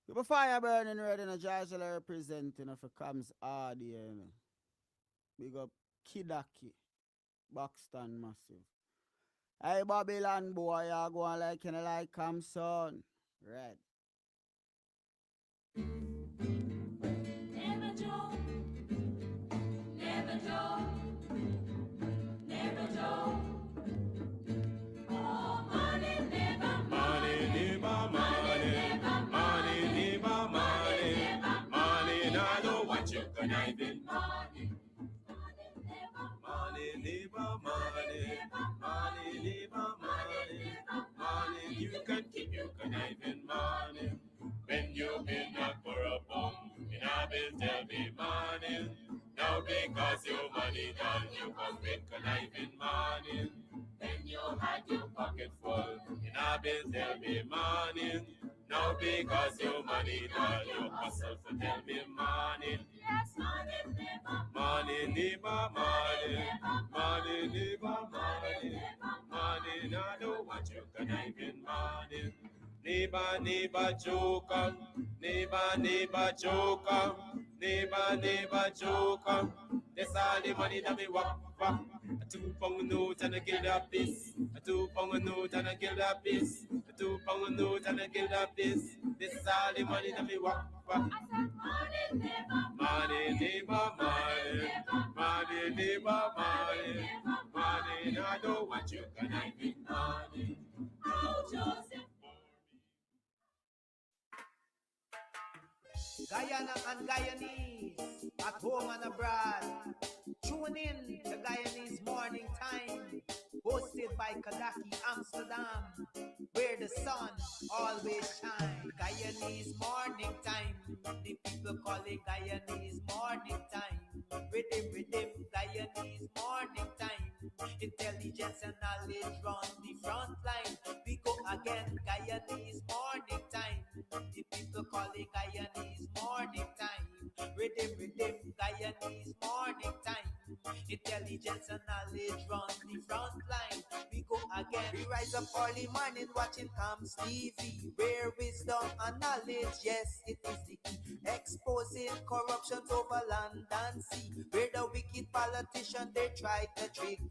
Keep a fire burning red in a Georgia representing of a comes hard here. Big up Kidaki, Buxton massive. Hey Babylon boy, you going like in a like Camson. Red. Never Joe, never Joe, never Joe. Oh, money never, money never, money never, money never, money never, money. I don't want you conniving, money. Money never, money, money never, money, money. You can keep your conniving money. When you've been knocked for a bum, in a bill tell me money. Now because your money done, you come with conniving money. When you had your pocket full, in a bill tell me money. Now because your money done, you hustle for tell me money. Yes, money never, money never, money, money never, money, money. I don't want you conniving money. Neighbor, neighbor, joker. Neighbor, neighbor, joker. Neighbor, neighbor, joker. That's all the money that me walk for. A 2 pound note and a guild a piece. A 2 pound note and a guild a piece. A 2 pound note and a guild a piece. This is all the money that me walk for. I said money neighbor, money neighbor, money, money neighbor, money, money. I don't want you conniving money. Oh, Joseph. Guyana and Guyanese, at home and abroad. Tune in to Guyanese Morning Time, hosted by Kadaki Amsterdam, where the sun always shines. Guyanese Morning Time, the people call it Guyanese Morning Time. Rhythm, Guyanese Morning Time. Intelligence and knowledge run the front line. We go again, Guyanese Morning Time. The people call it Guyanese Morning Time. Rhythm, Guyanese Morning Time. Intelligence and knowledge run the front line. We go again. We rise up early morning watching Comes TV, where wisdom and knowledge, yes, it is the key. Exposing corruptions over land and sea, where the wicked politician they try to trick me.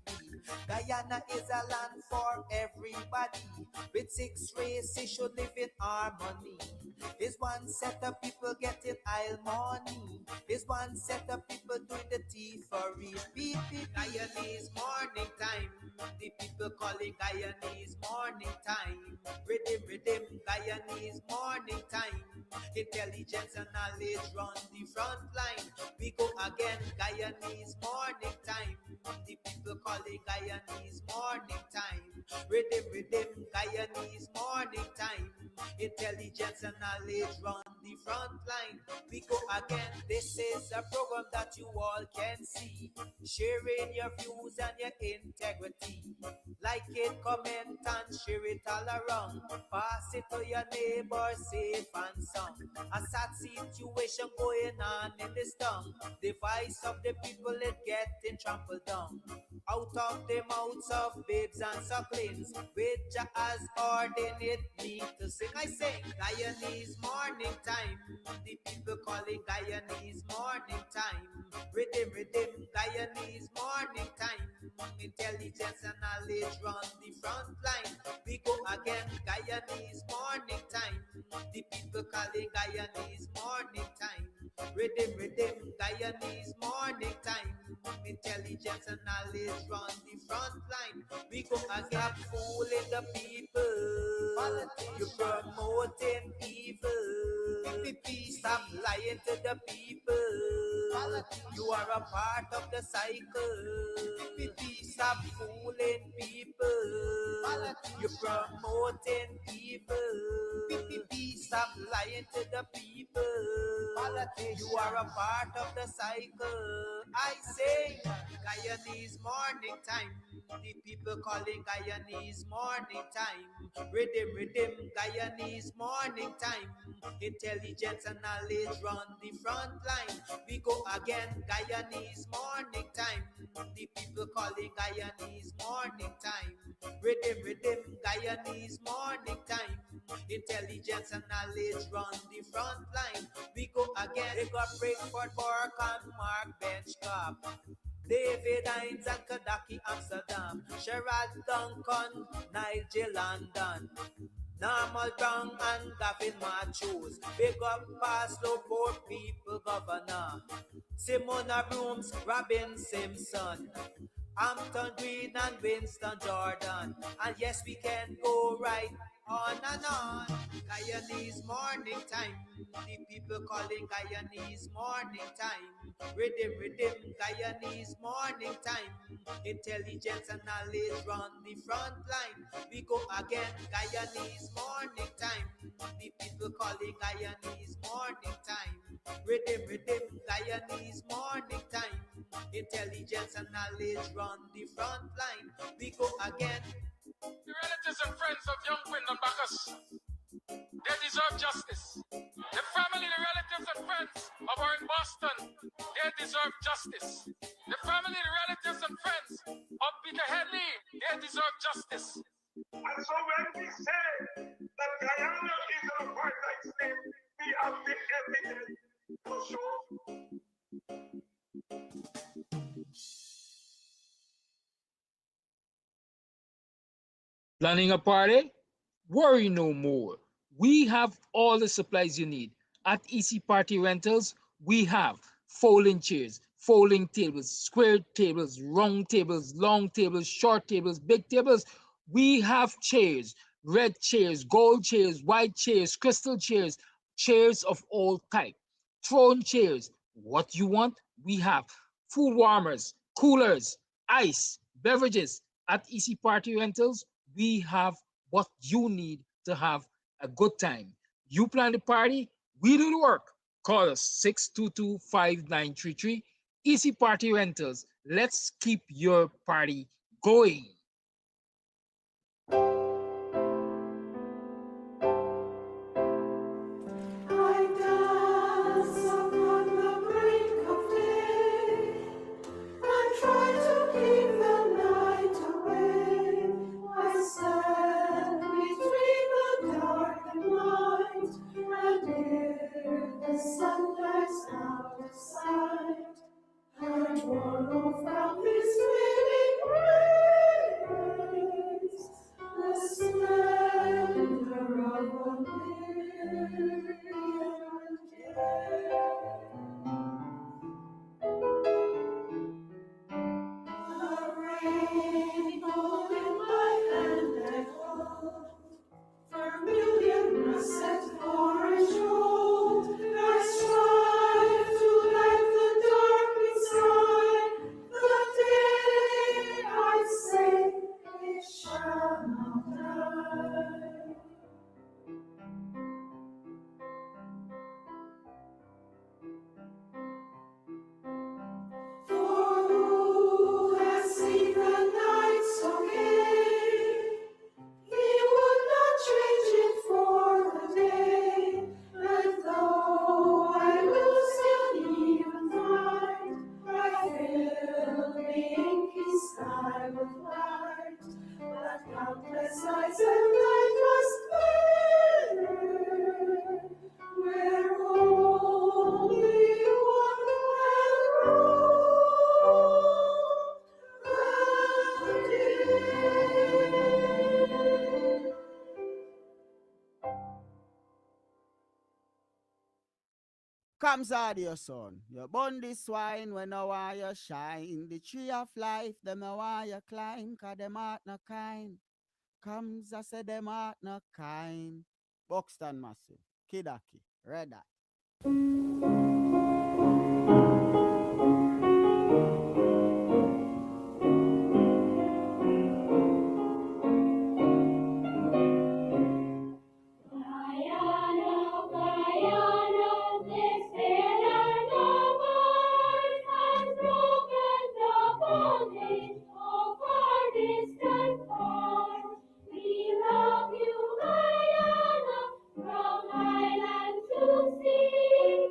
Guyana is a land for everybody. With 6 races should live in harmony. There's one set of people getting aisle money. There's one set of people doing the thievery. Beep, Guyanese morning time. The people calling Guyanese morning time. Rhythm, Guyanese morning time. Intelligence and knowledge run the front line. We go again, Guyanese morning time. The people calling Guyanese morning time. Rhythm, Guyanese morning time. Intelligence and knowledge run the front line. We go again. This is a program that you all can see. Sharing your views and your integrity. Like it, comment and share it all around. Pass it to your neighbor, safe and sound. A sad situation going on in this town. The voice of the people is getting trampled down. Out of the mouths of babes and sucklings, which has ordained me to sing. I sing Guyanese morning time. The people calling Guyanese morning time. Rhythm, Guyanese morning time. Intelligence and knowledge run the front line. We go again, Guyanese morning time. The people calling Guyanese morning time. Rhythm, Guyanese morning time. Intelligence and knowledge run the front line. We go again, fooling the people. You're promoting evil. Stop lying to the people. You are a part of the cycle. Stop fooling people. You're promoting evil. Stop lying to the people. You are a part of the cycle. I say Guyanese morning time. The people calling Guyanese morning time. Rhythm, Guyanese morning time. Intelligence and knowledge run the front line. We go again, Guyanese morning time. The people calling Guyanese morning time. Rhythm, Guyanese morning time. Intelligence and knowledge run the front line. We go again. They got Breakford, Bork and Mark Benchcop, David Hines and Kadaki Amsterdam, Sherrod Duncan, Nigel London, Normal Brown and Gavin Matthews. Big up Paslow, Poor People Governor, Simona Brooms, Robin Simpson, Hampton Green and Winston Jordan. And yes, we can go right on and on. Guyanese morning time. The people calling Guyanese morning time. Rhythm, Guyanese morning time. Intelligence and knowledge run the front line. We go again, Guyanese morning time. The people calling Guyanese morning time. Rhythm, Guyanese morning time. Intelligence and knowledge run the front line. We go again. The relatives and friends of young Wyndham Bacchus, they deserve justice. The family, the relatives and friends of our in Boston, they deserve justice. The family, the relatives and friends of Peter Headley, they deserve justice. And so when we say that Guyana is an apartheid state, we have the evidence to show. Planning a party? Worry no more. We have all the supplies you need. At EC Party Rentals, we have folding chairs, folding tables, square tables, round tables, long tables, short tables, big tables. We have chairs, red chairs, gold chairs, white chairs, crystal chairs, chairs of all type, throne chairs. What you want, we have. Food warmers, coolers, ice, beverages. At EC Party Rentals, we have what you need to have a good time. You plan the party, we do the work. Call us 622-5933. Easy Party Rentals. Let's keep your party going. Comes out your son. You burn the swine when no want you shine. The tree of life, them no want you climb, cause them heart no kind. Comes, I say them heart no kind. Buxton Massive, Kidaki, Red Hat. From island to sea,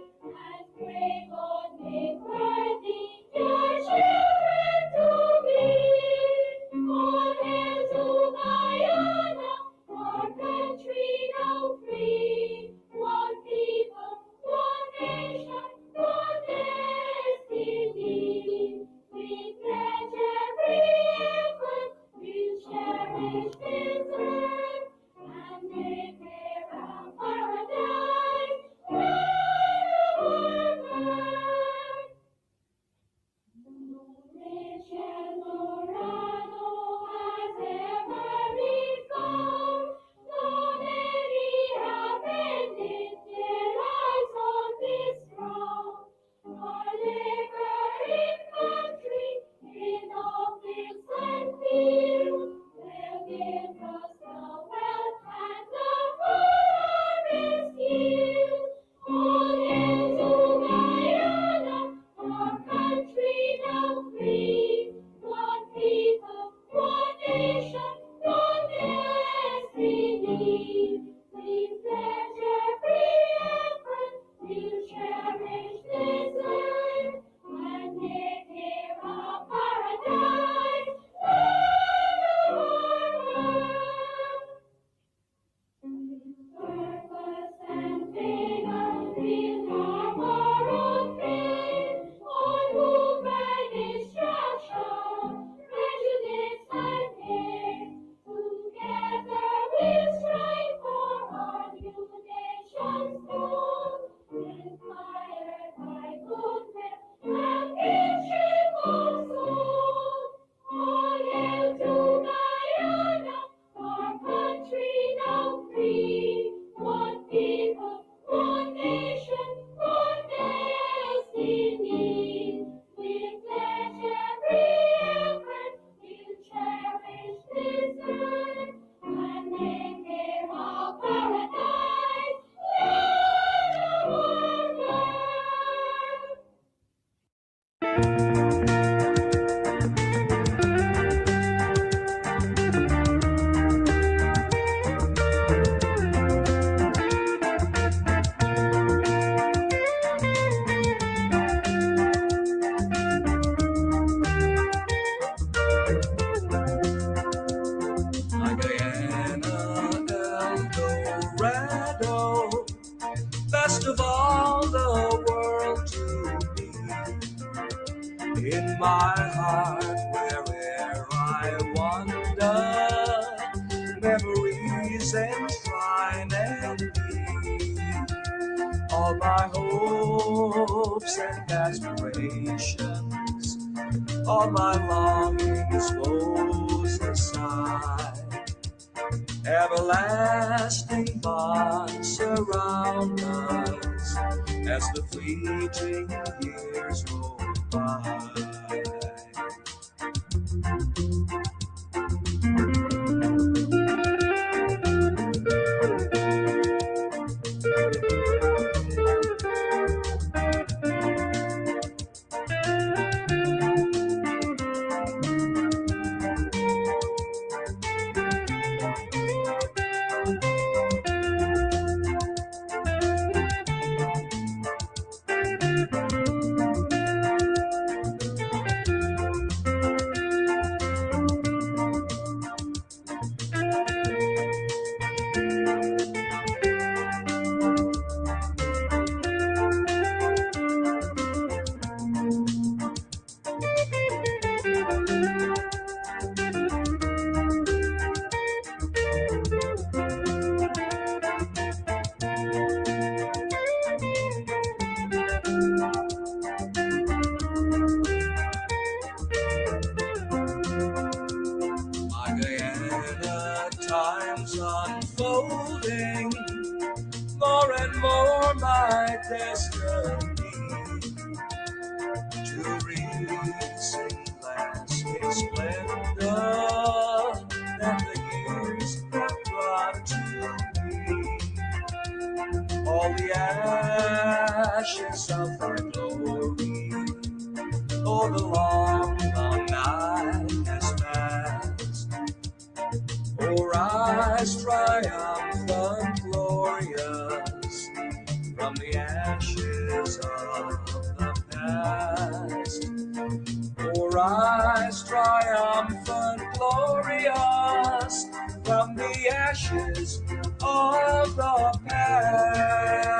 My Guyana, Eldorado, best of all the world to me. In my heart, where'er I wander, memories enshrine and be. All my hopes and aspirations, all my longings, woes aside. Everlasting bonds surround us as the fleeting years roll by. My Guyana, time's unfolding, more and more my destiny to release in lasting splendor that the years have brought to me. All the ashes of thy glory, oh, the long, long night has passed. Oh, rise triumphant, glorious, from the ashes of the past. Oh, rise triumphant, glorious, from the ashes of the past.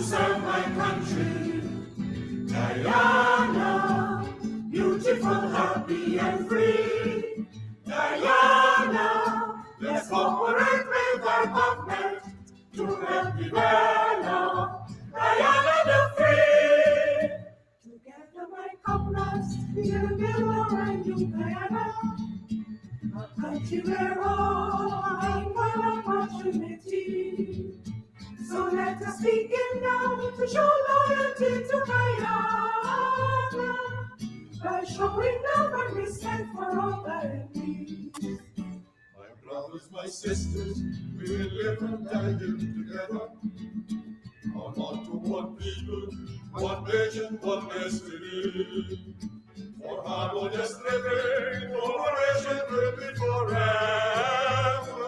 serve my country. Guyana, beautiful, happy, and free. Guyana, let's cooperate with our government to help develop Guyana the free. Together, my comrades, we will build a brand new Guyana, a country where all are equal opportunity. So let us begin now to show loyalty to Guyana by showing love and respect for all Guyanese. My brothers, my sisters, we will live and die here together. On to one people, one nation, one destiny. For harmonious living, cooperation will be forever.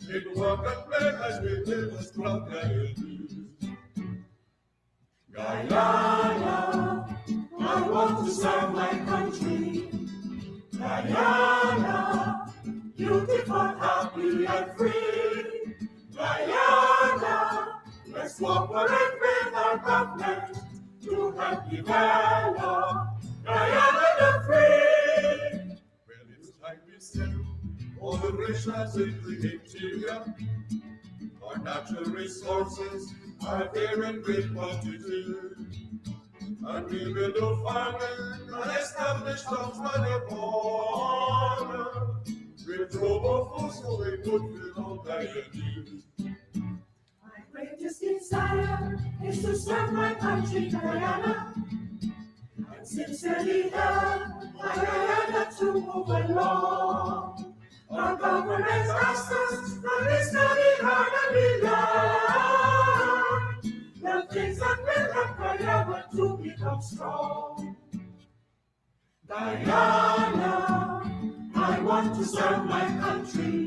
In work and play as we live as strong Guyanese. Guyana, I want to serve my country. Guyana, beautiful, happy, and free. Guyana, let's cooperate with our government to help develop Guyana the free. Well, it's time we settle all the riches in the interior. Our natural resources are there in great quantity. And we will do farming and establish towns by the border. With global food so we could fill all Guyanese. My greatest desire is to serve my country, Guyana. And sincerely help my Guyana to move along. Our government asked us, and we study hard and we learn the things that will help Guyana to become strong. Guyana, I want to serve my country.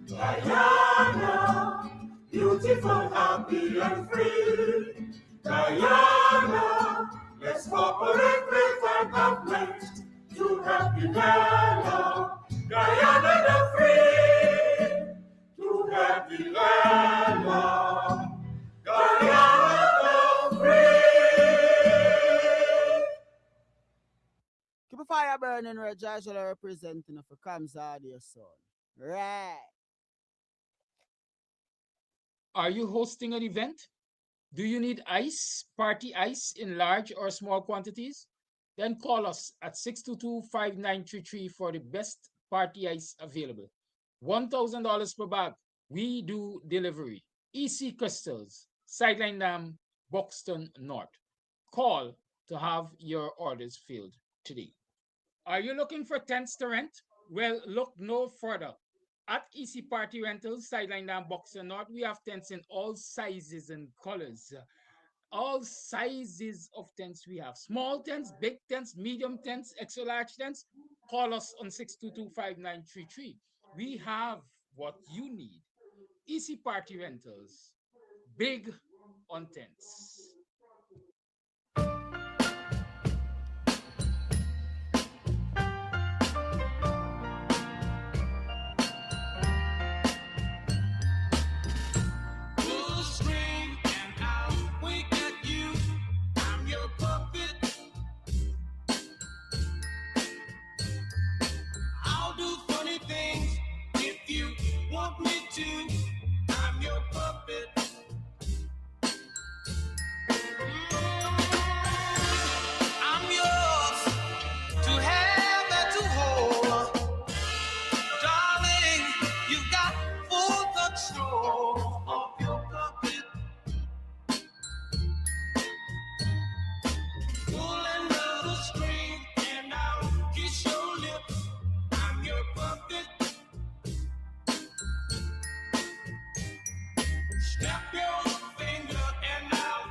Guyana, beautiful, happy, and free. Guyana, let's cooperate with our government to help develop Guyana the free. To help develop Guyana the free. Keep a fire burning, Rejoice, representing of a Kamzadi son. Right. Are you hosting an event? Do you need ice, party ice in large or small quantities? Then call us at 622-5933 for the best party ice available. $1,000 per bag. We do delivery. EC Crystals, Sideline Dam, Buxton North. Call to have your orders filled today. Are you looking for tents to rent? Well, look no further. At EC Party Rentals, Sideline Dam, Buxton North, we have tents in all sizes and colors. All sizes of tents we have. Small tents, big tents, medium tents, extra large tents. Call us on 622-5933. We have what you need. EC Party Rentals. Big on tents. I'm your puppet. I'm yours to have and to hold. Darling, you've got full control of your puppet. Pull another string and I'll kiss your lips. I'm your puppet. Snap your finger and I'll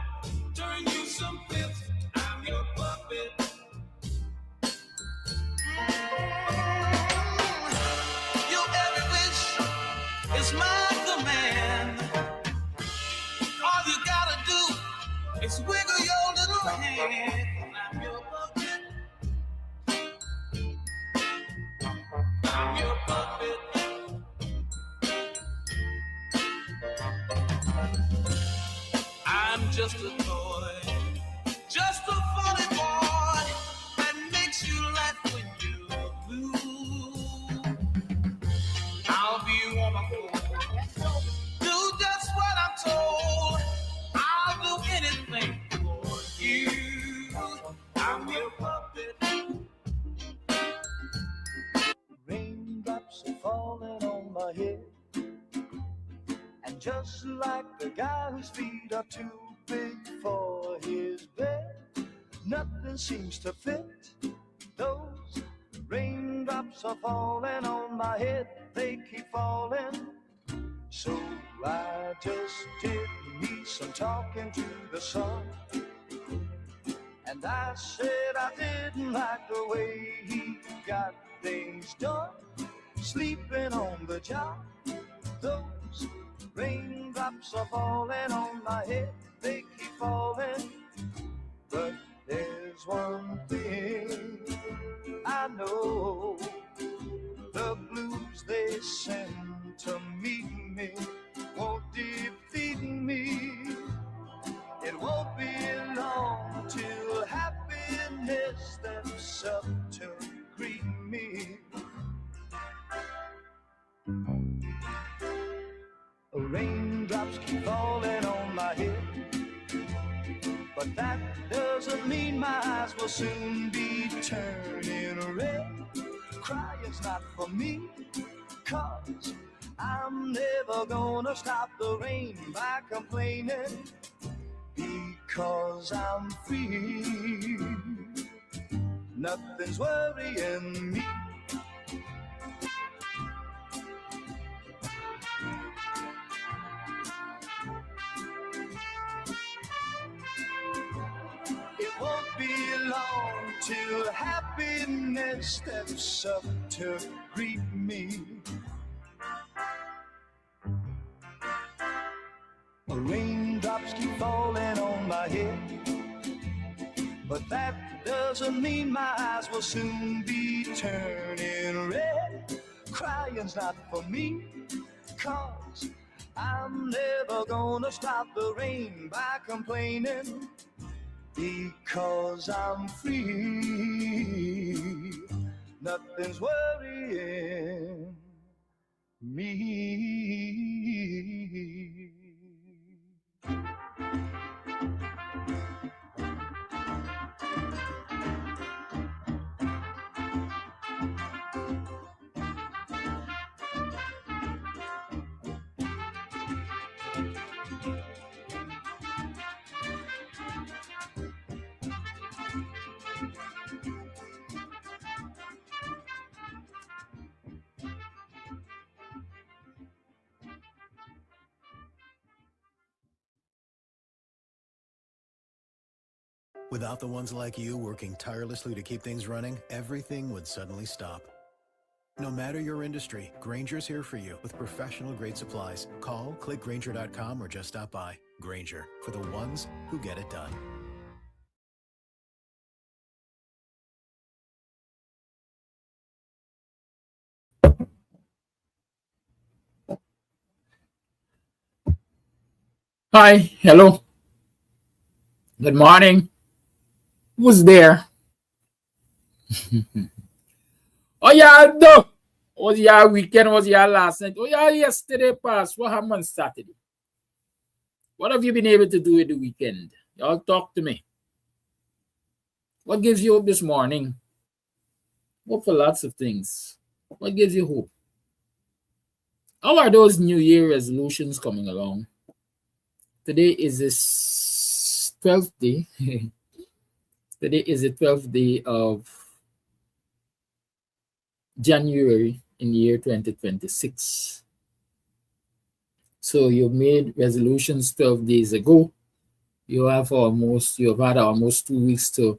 turn you some flips. I'm your puppet. Your every wish is my command. All you gotta do is wiggle your little hand. I'm your puppet. I'm your puppet. I'm just a toy, just a funny boy that makes you laugh when you're blue. I'll be warm and cold, do just what I'm told. I'll do anything for you. I'm your puppet. Raindrops are falling on my head, and just like the guy whose feet are too big for his bed, nothing seems to fit. Those raindrops are falling on my head, they keep falling. So I just did me some talking to the sun, and I said I didn't like the way he got things done, sleeping on the job. Those raindrops are falling on my head, they keep falling. But there's one thing I know, the blues they send to meet me won't defeat me. It won't be long till happiness steps up to greet me. Raindrops keep falling on my head, but that doesn't mean my eyes will soon be turning red. Crying's not for me, 'cause I'm never gonna stop the rain by complaining, because I'm free. Nothing's worrying me. It won't be long till happiness steps up to greet me. Raindrops keep falling on my head, but that doesn't mean my eyes will soon be turning red. Crying's not for me, 'cause I'm never gonna stop the rain by complaining, because I'm free. Nothing's worrying me. Without the ones like you working tirelessly to keep things running, everything would suddenly stop. No matter your industry, Grainger's here for you with professional-grade supplies. Call, click Grainger.com, or just stop by. Grainger, for the ones who get it done. Hi, hello. Good morning. Who's there? Oh yeah, no. Was your weekend? Was your last night? Oh yeah, yesterday passed. What happened on Saturday? What have you been able to do with the weekend? Y'all talk to me. What gives you hope this morning? Hope for lots of things. What gives you hope? How are those New Year resolutions coming along? Today is this 12th day. Today is the 12th day of January in the year 2026. So you made resolutions 12 days ago. You have had almost 2 weeks to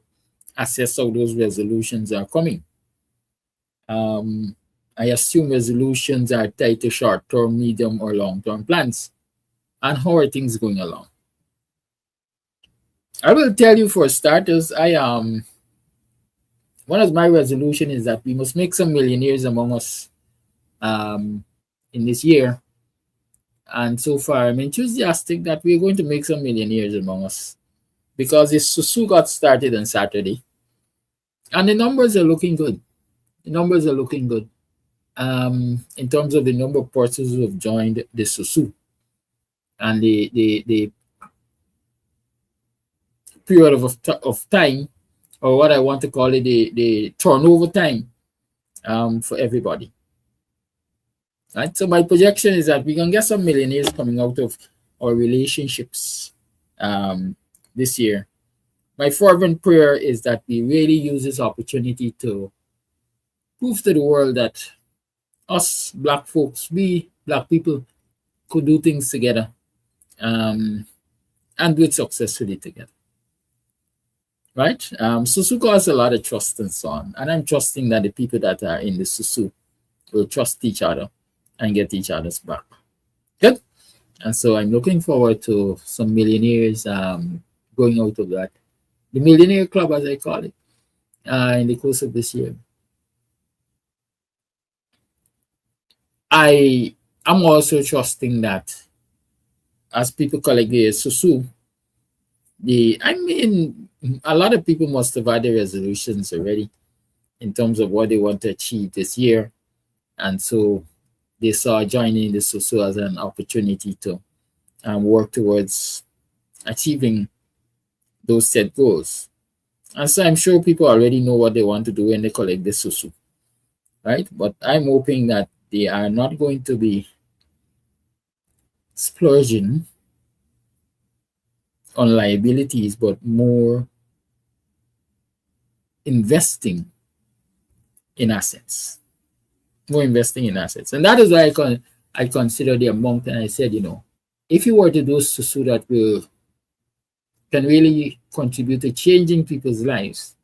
assess how those resolutions are coming. I assume resolutions are tied to short-term, medium, or long-term plans. And how are things going along? I will tell you, for starters, one of my resolution is that we must make some millionaires among us in this year. And so far, I'm enthusiastic that we're going to make some millionaires among us, because this Susu got started on Saturday, and the numbers are looking good. The numbers are looking good. In terms of the number of persons who have joined the Susu, and the period of time, or what I want to call it, the turnover time for everybody. Right? So my projection is that we're going to get some millionaires coming out of our relationships this year. My fervent prayer is that we really use this opportunity to prove to the world that us Black folks, we Black people, could do things together and do it successfully together. Right? Susu caused a lot of trust and so on. And I'm trusting that the people that are in the Susu will trust each other and get each other's back. Good. And so I'm looking forward to some millionaires going out of that. The Millionaire Club, as I call it, in the course of this year. I am also trusting that as people collect the Susu, a lot of people must have had their resolutions already in terms of what they want to achieve this year. And so they saw joining the Susu as an opportunity to work towards achieving those set goals. And so I'm sure people already know what they want to do when they collect the Susu, right? But I'm hoping that they are not going to be splurging on liabilities, but more investing in assets. More investing in assets. And that is why I consider the amount, and I said, if you were to do Susu that can really contribute to changing people's lives,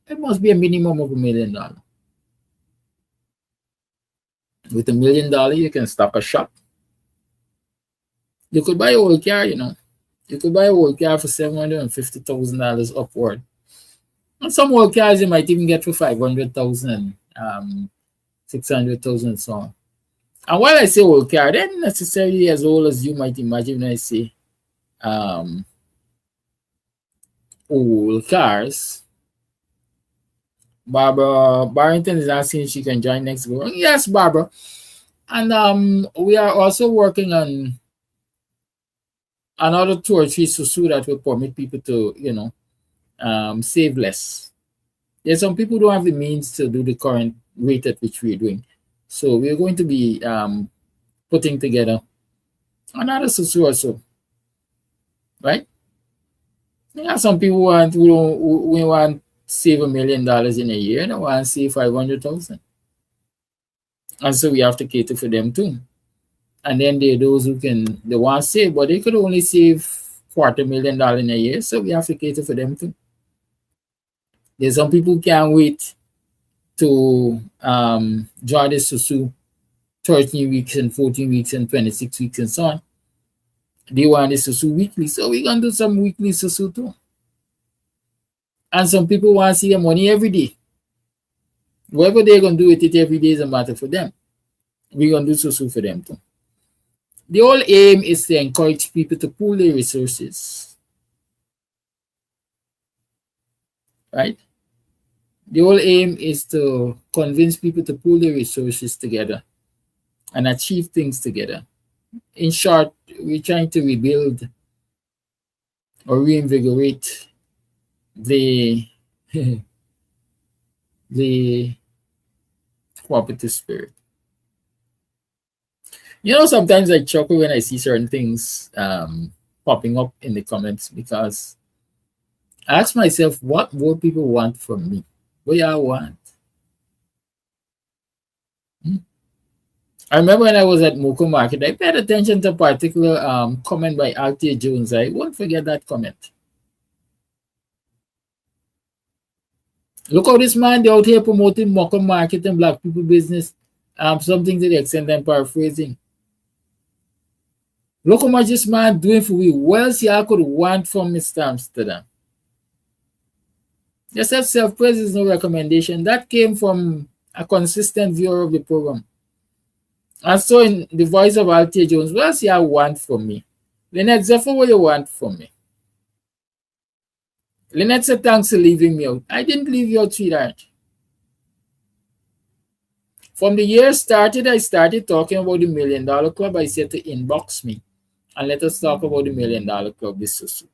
it must be a minimum of $1 million. With $1 million, you can stock a shop. You could buy a whole car, You could buy a whole car for $750,000 upward. And some whole cars you might even get for $500,000, $600,000, and so on. And while I say whole car, they're not necessarily as old as you might imagine when I say old cars. Barbara Barrington is asking if she can join next go. Yes, Barbara. And we are also working on another 2 or 3 Susu that will permit people to, save less. There's some people who don't have the means to do the current rate at which we're doing. So we're going to be putting together another Susu or so. Right? Yeah, some people we want save $1 million in a year, and want to save 500,000. And so we have to cater for them too. And then there are those who they want to save, but they could only save $250,000 in a year, so we have to cater for them too. There's some people who can't wait to join the Susu 13 weeks and 14 weeks and 26 weeks and so on. They want the Susu weekly, so we're going to do some weekly Susu too. And some people want to see their money every day. Whatever they're going to do with it every day is a matter for them. We're going to do Susu for them too. The whole aim is to encourage people to pool their resources. Right? The whole aim is to convince people to pool their resources together and achieve things together. In short, we're trying to rebuild or reinvigorate the cooperative spirit. Sometimes I chuckle when I see certain things popping up in the comments, because I ask myself, what more people want from me? What do I want? I remember when I was at Moko Market, I paid attention to a particular comment by Althea Jones. I won't forget that comment. Look how this man out here promoting Moko Market and Black people business. Something to the extent I'm paraphrasing. Look how much this man doing for we. What else y'all could want from Mr. Amsterdam? Just have self-praise is no recommendation. That came from a consistent viewer of the program. And so in the voice of Althea Jones, what else you want from me? Lynette Zephyr, what you want from me? Lynette said, thanks for leaving me out. I didn't leave you out, sweetheart. From the year started, I started talking about the $1 Million Club. I said to inbox me and let us talk about the $1 Million Club this soon.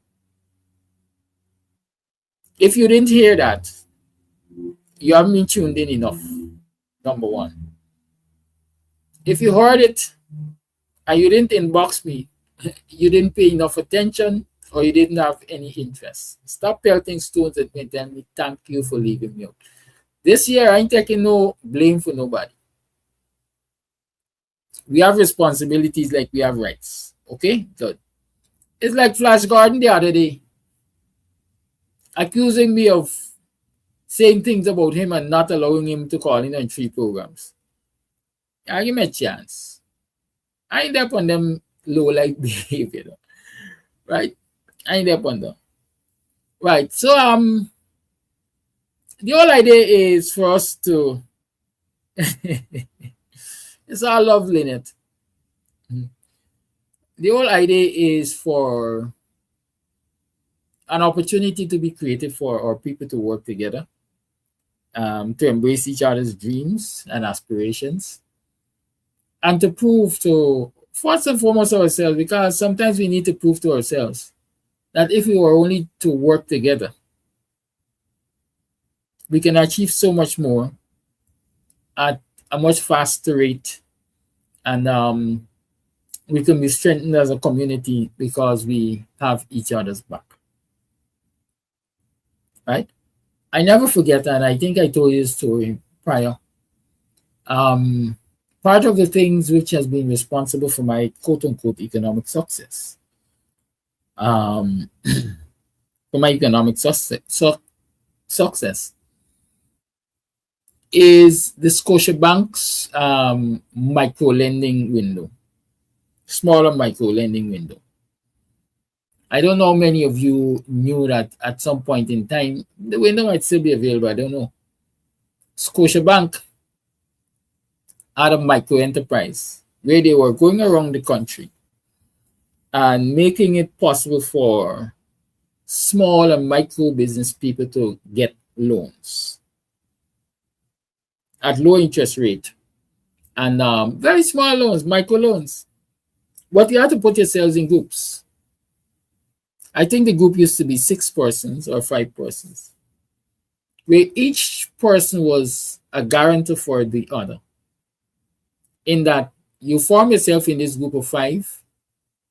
If you didn't hear that, you haven't been tuned in enough, number one. If you heard it and you didn't inbox me, you didn't pay enough attention, or you didn't have any interest. Stop pelting stones at me and tell me thank you for leaving me out. This year, I ain't taking no blame for nobody. We have responsibilities like we have rights. Okay? Good. It's like Flash Gordon the other day, accusing me of saying things about him and not allowing him to call in on 3 programs. I give him a chance. I ain't up on them low-like behavior, though. Right? I ain't up on them. Right. So the whole idea is for us to it's all love, Lynette. The whole idea is for an opportunity to be created for our people to work together, to embrace each other's dreams and aspirations, and to prove to, first and foremost, ourselves, because sometimes we need to prove to ourselves that if we were only to work together, we can achieve so much more at a much faster rate, and we can be strengthened as a community because we have each other's back. Right? I never forget, and I think I told you the story prior. Part of the things which has been responsible for my quote-unquote economic success, for my economic success, is the Scotiabank's micro-lending window, smaller micro-lending window. I don't know how many of you knew that at some point in time, the window might still be available, I don't know. Scotiabank had a micro-enterprise where they were going around the country and making it possible for small and micro business people to get loans at low interest rate, and very small loans, micro loans. But you have to put yourselves in groups. I think the group used to be 6 persons or 5 persons, where each person was a guarantor for the other. In that you form yourself in this group of 5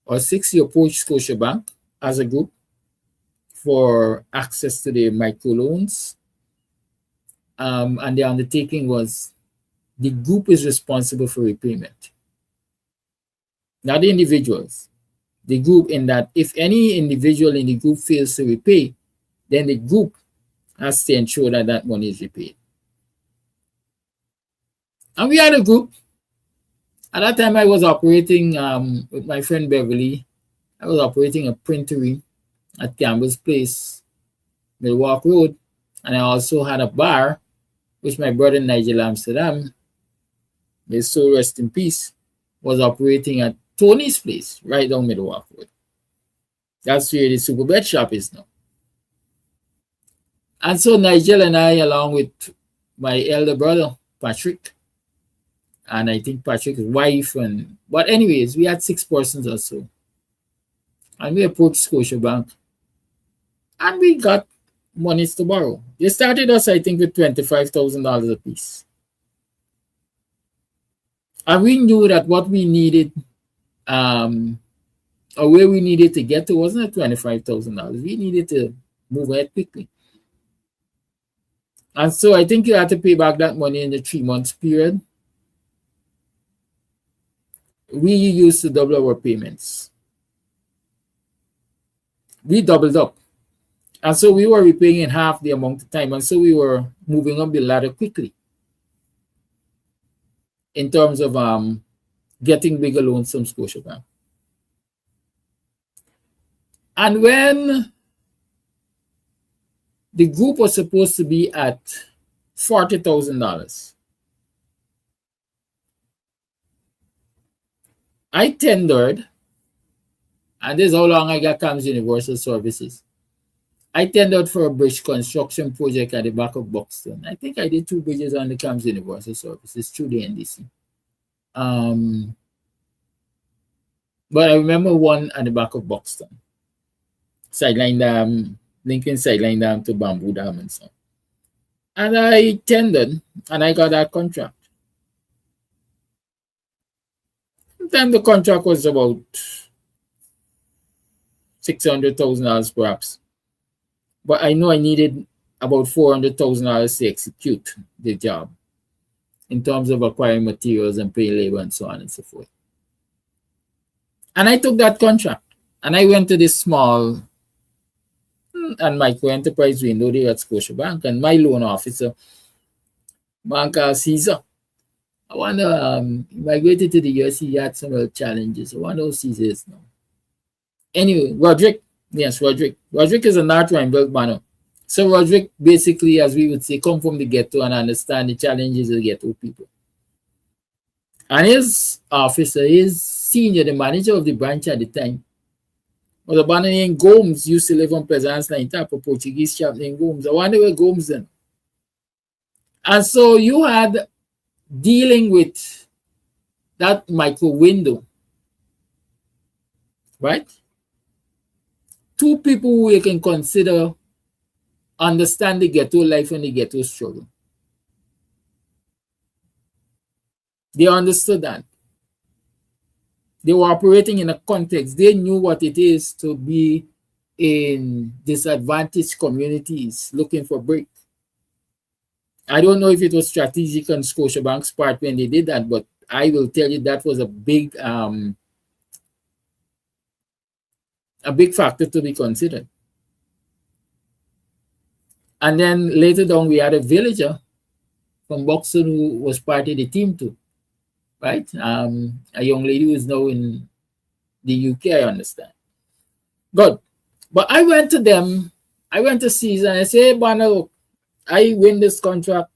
or 6, you approach Scotiabank as a group for access to the microloans. And the undertaking was the group is responsible for repayment, not the individuals. The group, in that if any individual in the group fails to repay, then the group has to ensure that that money is repaid. And we had a group. At that time, I was operating with my friend Beverly. I was operating a printery at Campbell's Place, Milwaukee Road. And I also had a bar, which my brother Nigel Amsterdam, may his soul rest in peace, was operating at Tony's Place, right down Milwaukee Road. That's where the Super Bed Shop is now. And so Nigel and I, along with my elder brother, Patrick, and I think Patrick's wife, but anyways, we had 6 persons or so. And we approached Scotiabank. And we got monies to borrow. They started us, I think, with $25,000 apiece. And we knew that what we needed, or where we needed to get to, wasn't at $25,000. We needed to move ahead quickly. And so I think you had to pay back that money in the 3 months period. We used to double our payments. We doubled up. And so we were repaying in half the amount of time. And so we were moving up the ladder quickly in terms of getting bigger loans from Scotiabank. And when the group was supposed to be at $40,000, I tendered, and this is how long I got CAMS Universal Services. I tendered for a bridge construction project at the back of Buxton. I think I did 2 bridges on the CAMS Universal Services through the NDC. But I remember one at the back of Buxton. Sideline Dam, linking Sideline Dam to Bamboo Dam and so on. And I tendered, and I got that contract. Then the contract was about $600,000 perhaps. But I know I needed about $400,000 to execute the job in terms of acquiring materials and paying labor and so on and so forth. And I took that contract and I went to this small and micro enterprise window there at Scotiabank, and my loan officer, Banker Caesar, I wonder, migrated to the US, he had some real challenges. I wonder how Caesar is now. Anyway, Roderick, yes, Roderick. Roderick is a North Rhinebeck banner. So Roderick basically, as we would say, come from the ghetto and understand the challenges of the ghetto people. And his officer, his senior, the manager of the branch at the time, was a banner named Gomes, used to live on Pleasance Line, type of Portuguese chap named Gomes. I wonder where Gomes then. And so you had dealing with that micro window, right? 2 people who you can consider understand the ghetto life and the ghetto struggle. They understood that. They were operating in a context. They knew what it is to be in disadvantaged communities looking for break. I don't know if it was strategic on Scotiabank's part when they did that, but I will tell you that was a big factor to be considered. And then later on, we had a villager from Buxton who was part of the team too, right? A young lady who is now in the UK, I understand. Good. But I went to them, I went to Caesar and I said, hey, Bano, I win this contract.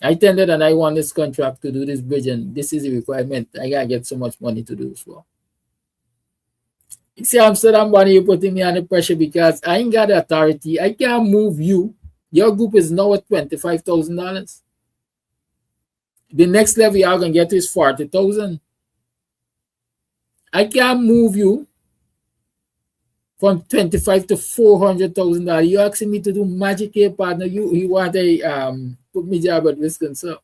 I tendered and I won this contract to do this bridge, and this is the requirement. I gotta get so much money to do this work. You see, Amsterdam money, you're putting me under pressure because I ain't got the authority. I can't move you. Your group is now at $25,000. The next level you're gonna get is $40,000. I can't move you from $25,000 to $400,000. You're asking me to do magic here, partner. You want a put me job at risk and so.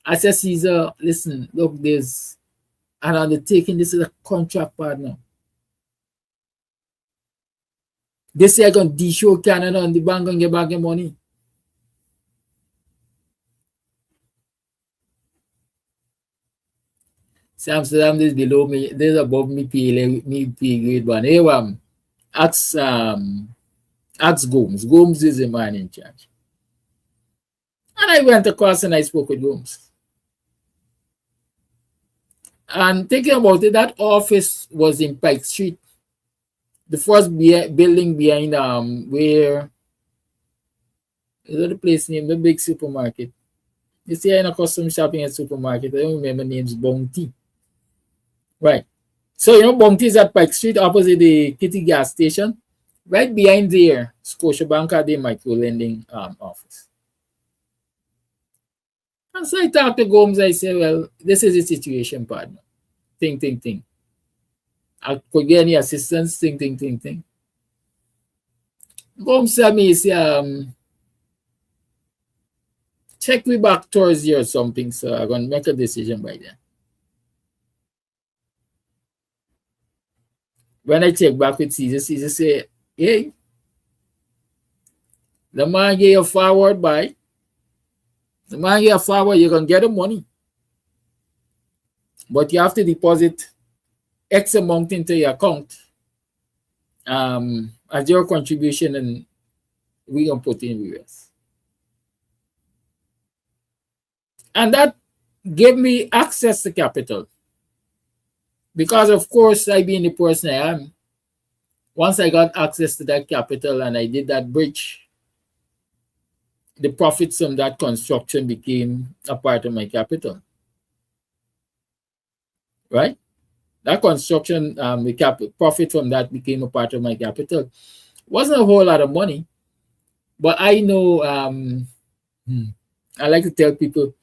I said, Caesar, listen, look, there's an undertaking. This is a contract, partner. They say I can de-show Canada and the bank and get back your money. See, Amsterdam is below me. There's above me pay grade one. Hey, ask Gomes. Gomes is the man in charge. And I went across and I spoke with Gomes. And thinking about it, that office was in Pike Street. The first building behind where is that the place named the big supermarket? You see, in a custom shopping and supermarket. I don't remember names. Bounty. Right. So you know, Bounty is at Pike Street opposite the Kitty gas station. Right behind there, Scotiabank had the micro lending office. And so I talked to Gomes. I said, well, this is the situation, partner. Think. I could get any assistance, think. Gomes said me, he said, check me back Thursday or something, so I'm going to make a decision by then. When I check back with Caesar, Caesar said, hey, the man gave you forward by. The man gave you forward, you can get the money. But you have to deposit X amount into your account as your contribution, and we don't put in US. And that gave me access to capital. Because of course, I being the person I am, once I got access to that capital and I did that bridge, the profits from that construction became a part of my capital. right? That construction, the profit from that became a part of my capital. Wasn't a whole lot of money, but I know. I like to tell people.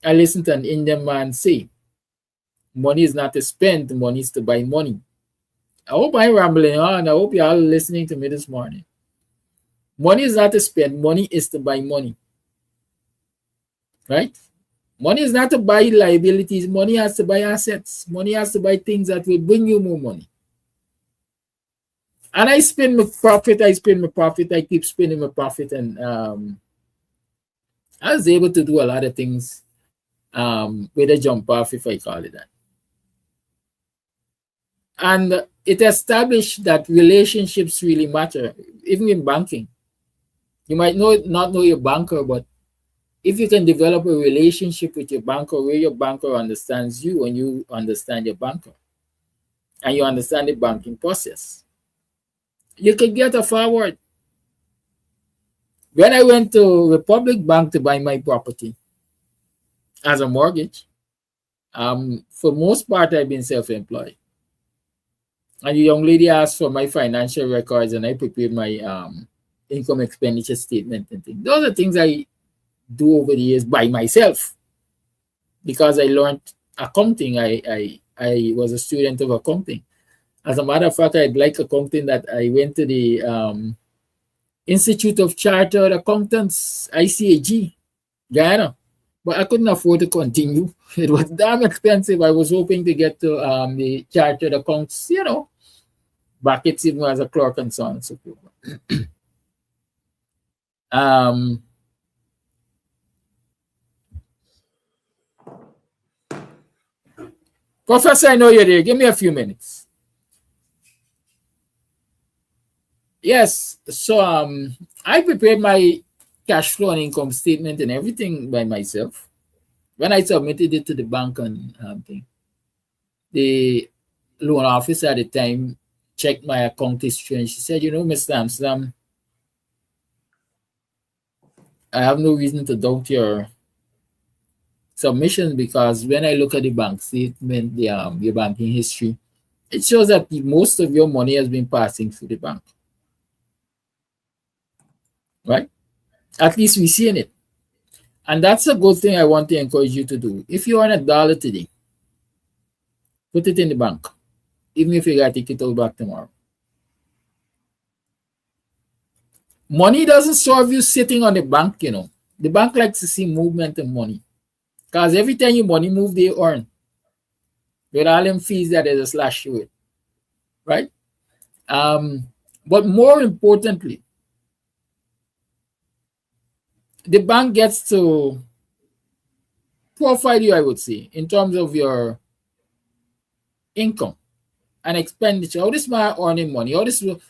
I listened to an Indian man say, "Money is not to spend; money is to buy money." I hope I'm rambling on. I hope you're all listening to me this morning. Money is not to spend; money is to buy money, right? Money is not to buy liabilities. Money has to buy assets. Money has to buy things that will bring you more money. And I spend my profit. I spend my profit. I keep spending my profit, and I was able to do a lot of things with a jump off, if I call it that. And it established that relationships really matter, even in banking. You might not know your banker, but if you can develop a relationship with your banker where your banker understands you and you understand your banker and you understand the banking process, you can get a forward. When I went to Republic Bank to buy my property as a mortgage, for most part, I've been self-employed. And the young lady asked for my financial records and I prepared my income expenditure statement and things. Those are things I do over the years by myself because I learned accounting. I was a student of accounting. As a matter of fact, I'd like accounting that I went to the Institute of Chartered Accountants, ICAG, Guyana. But I couldn't afford to continue. It was damn expensive. I was hoping to get to the chartered accounts, brackets even as a clerk and so on and so forth. Professor, I know you're there. Give me a few minutes. Yes. So I prepared my cash flow and income statement and everything by myself. When I submitted it to the bank and thing, the loan officer at the time checked my account history and she said, Mr. Amsterdam, I have no reason to doubt your submission because when I look at the bank statement, your banking history, it shows that most of your money has been passing through the bank. Right? At least we're seeing it. And that's a good thing I want to encourage you to do. If you earn $1 today, put it in the bank, even if you got to take it all back tomorrow. Money doesn't serve you sitting on the bank, The bank likes to see movement of money. Because every time your money move, they earn. With all them fees that there's a slash to it. Right? But more importantly, the bank gets to profile you, I would say, in terms of your income and expenditure. How this man earning money? How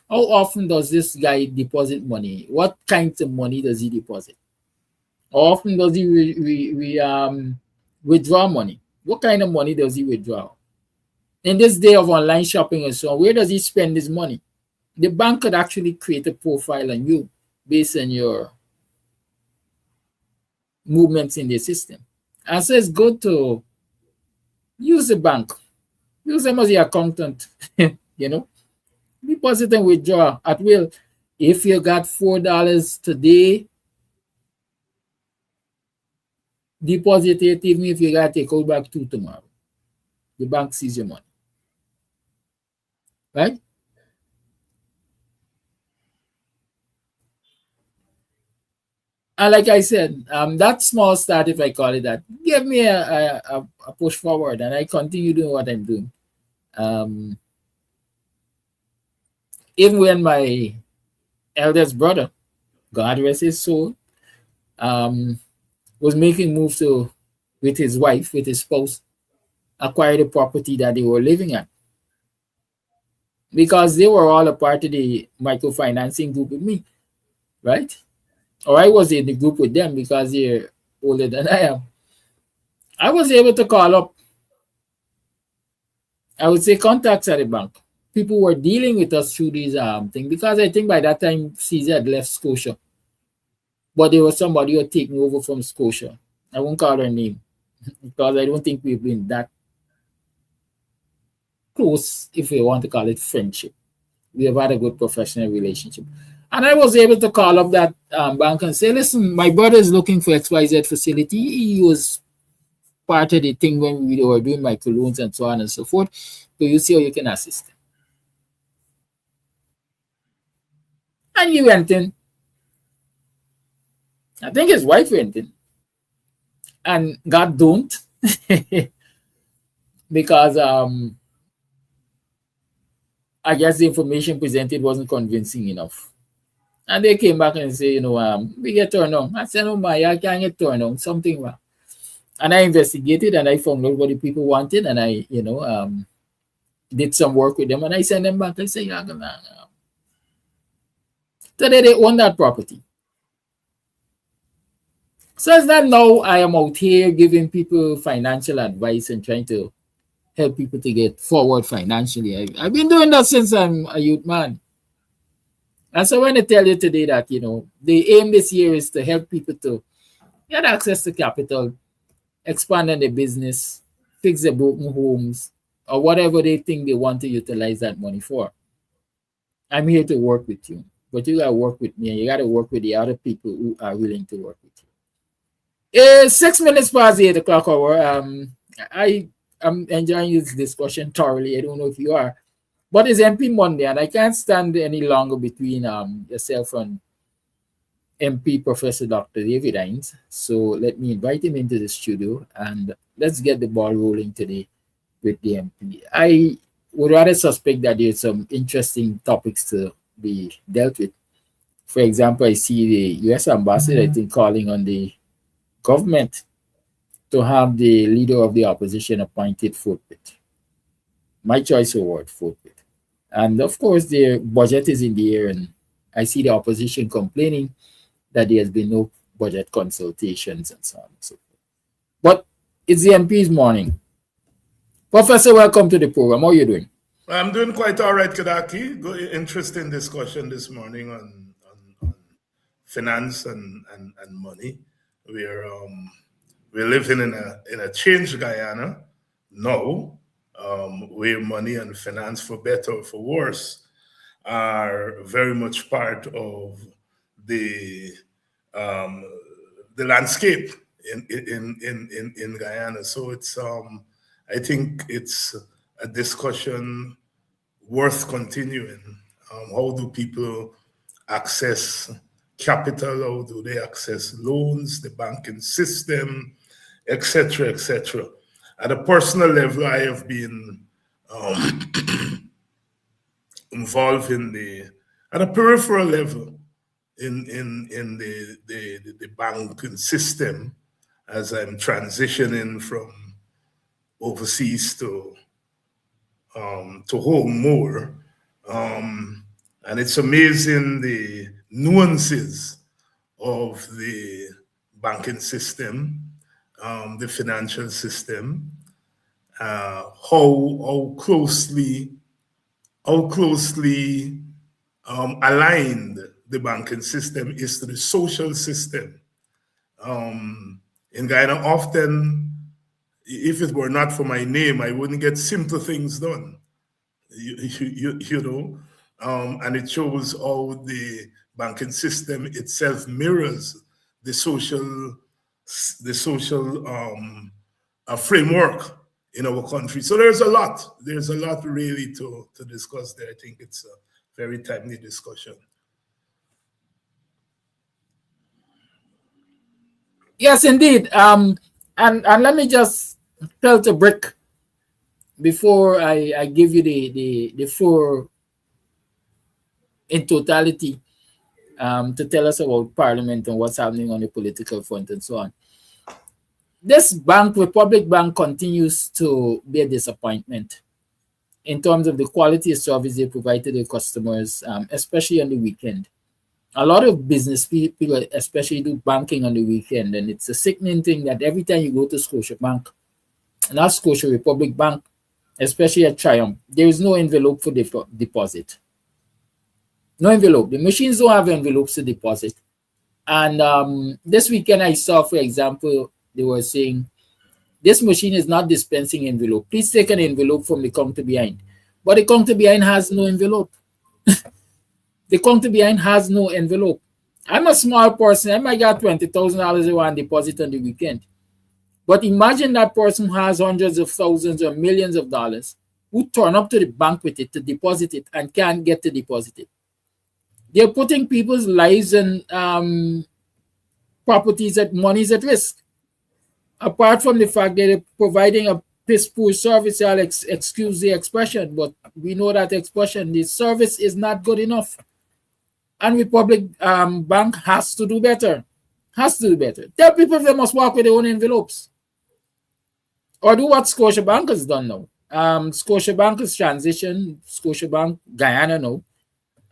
often does this guy deposit money? What kinds of money does he deposit? How often does he withdraw money? What kind of money does he withdraw? In this day of online shopping and so on, where does he spend his money? The bank could actually create a profile on you based on your movements in the system. And so it's good to use the bank. Use them as your accountant, Deposit and withdraw at will. If you got $4 today, deposit it even if you got to take out back $2 tomorrow. The bank sees your money. Right? And like I said, that small start, if I call it that, gave me a push forward, and I continue doing what I'm doing. Even when my eldest brother, God rest his soul, was making moves with his wife, with his spouse, acquire the property that they were living at. Because they were all a part of the microfinancing group with me, right? Or I was in the group with them because they're older than I am. I was able to call up, I would say, contacts at the bank. People were dealing with us through these things because I think by that time CZ had left Scotia. But there was somebody who had taken over from Scotia. I won't call her name because I don't think we've been that close, if you want to call it friendship. We have had a good professional relationship. And I was able to call up that bank and say, listen, my brother is looking for XYZ facility. He was part of the thing when we were doing microloans and so on and so forth. So you see how you can assist him. And he went in. I think his wife went in. And God don't. Because I guess the information presented wasn't convincing enough. And they came back and say, we get turned on. I said, no, I can't get turned on. Something wrong. And I investigated and I found out what the people wanted. And I, did some work with them. And I sent them back. I said, yeah, today they own that property. So it's not now I am out here giving people financial advice and trying to help people to get forward financially. I've been doing that since I'm a youth man. And so when I tell you today that, the aim this year is to help people to get access to capital, expand on their business, fix their broken homes, or whatever they think they want to utilize that money for. I'm here to work with you. But you got to work with me, and you got to work with the other people who are willing to work with you. It's 6 minutes past the 8 o'clock hour. I'm enjoying this discussion thoroughly. I don't know if you are. But it's MP Monday, and I can't stand any longer between yourself and MP Professor Dr. David Hines. So let me invite him into the studio, and let's get the ball rolling today with the MP. I would rather suspect that there's some interesting topics to be dealt with. For example, I see the U.S. ambassador, I think, calling on the government to have the leader of the opposition appointed forthwith. My choice of word, forthwith. And of course, the budget is in the air, and I see the opposition complaining that there has been no budget consultations and so on and so forth. But it's the MP's morning. Professor, welcome to the program. How are you doing? I'm doing quite all right, Kadaki. Interesting discussion this morning on finance and money. We're living in a changed Guyana now, where money and finance, for better or for worse, are very much part of the landscape in Guyana. So it's I think it's a discussion worth continuing. How do people access capital? How do they access loans, the banking system, etc., etc.? At a personal level, I have been involved at a peripheral level in the banking system as I'm transitioning from overseas to home more. And it's amazing the nuances of the banking system, the financial system, how closely aligned the banking system is to the social system. In Guyana, often, if it were not for my name, I wouldn't get simple things done. You know, and it shows how the banking system itself mirrors the social framework in our country. So there's a lot really to discuss there. I think it's a very timely discussion. Yes, indeed. And let me just tell to Brick before I give you the floor in totality to tell us about Parliament and what's happening on the political front and so on. This bank, Republic Bank, continues to be a disappointment in terms of the quality of service they provide to their customers, especially on the weekend. A lot of business people, especially, do banking on the weekend, and it's a sickening thing that every time you go to Scotiabank, not Scotia, Republic Bank, especially at Triumph, there is no envelope for deposit. No envelope. The machines don't have envelopes to deposit. And this weekend I saw, for example, they were saying, this machine is not dispensing envelope. Please take an envelope from the counter behind. but the counter behind has no envelope. The counter behind has no envelope. I'm a small person. I might get $20,000 in one deposit on the weekend. But imagine that person who has hundreds of thousands or millions of dollars who turn up to the bank with it to deposit it and can't get to deposit it. They're putting people's lives and properties at monies at risk. Apart from the fact that they're providing a piss poor service, I'll excuse the expression, but we know that expression. The service is not good enough. And Republic Bank has to do better. Has to do better. Tell people if they must work with their own envelopes. Or do what Scotiabank has done now. Scotiabank has transitioned, Scotiabank, Guyana now,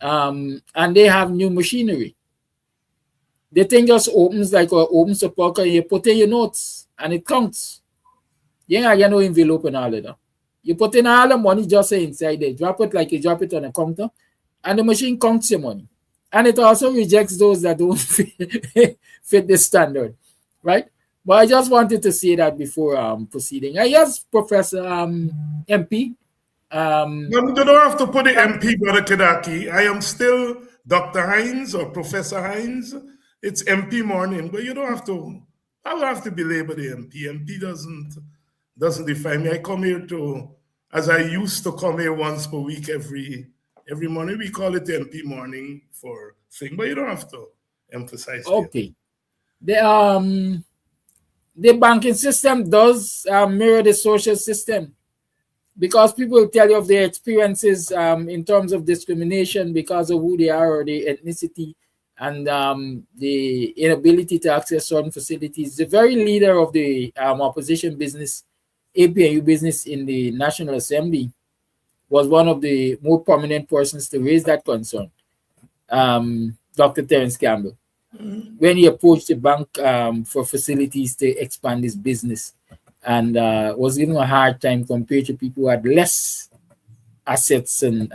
and they have new machinery. The thing just opens like or opens a pocket, and you put in your notes and it counts. You ain't got no envelope and all of that. You put in all the money just inside there. Drop it like you drop it on a counter, and the machine counts your money. And it also rejects those that don't fit the standard, right? But I just wanted to say that before proceeding. Yes, Professor MP. You don't have to put the MP, Brother Kedaki. I am still Dr. Hines or Professor Hines. It's MP morning, but you don't have to. I will have to belabor the MP. MP doesn't define me. I come here to, as I used to come here once per week every morning. We call it MP morning for thing, but you don't have to emphasize. Okay. The banking system does mirror the social system, because people will tell you of their experiences in terms of discrimination because of who they are or their ethnicity and the inability to access certain facilities. The very leader of the opposition business, APNU business in the National Assembly, was one of the more prominent persons to raise that concern, Dr. Terence Campbell, when he approached the bank for facilities to expand his business, and was given a hard time compared to people who had less assets and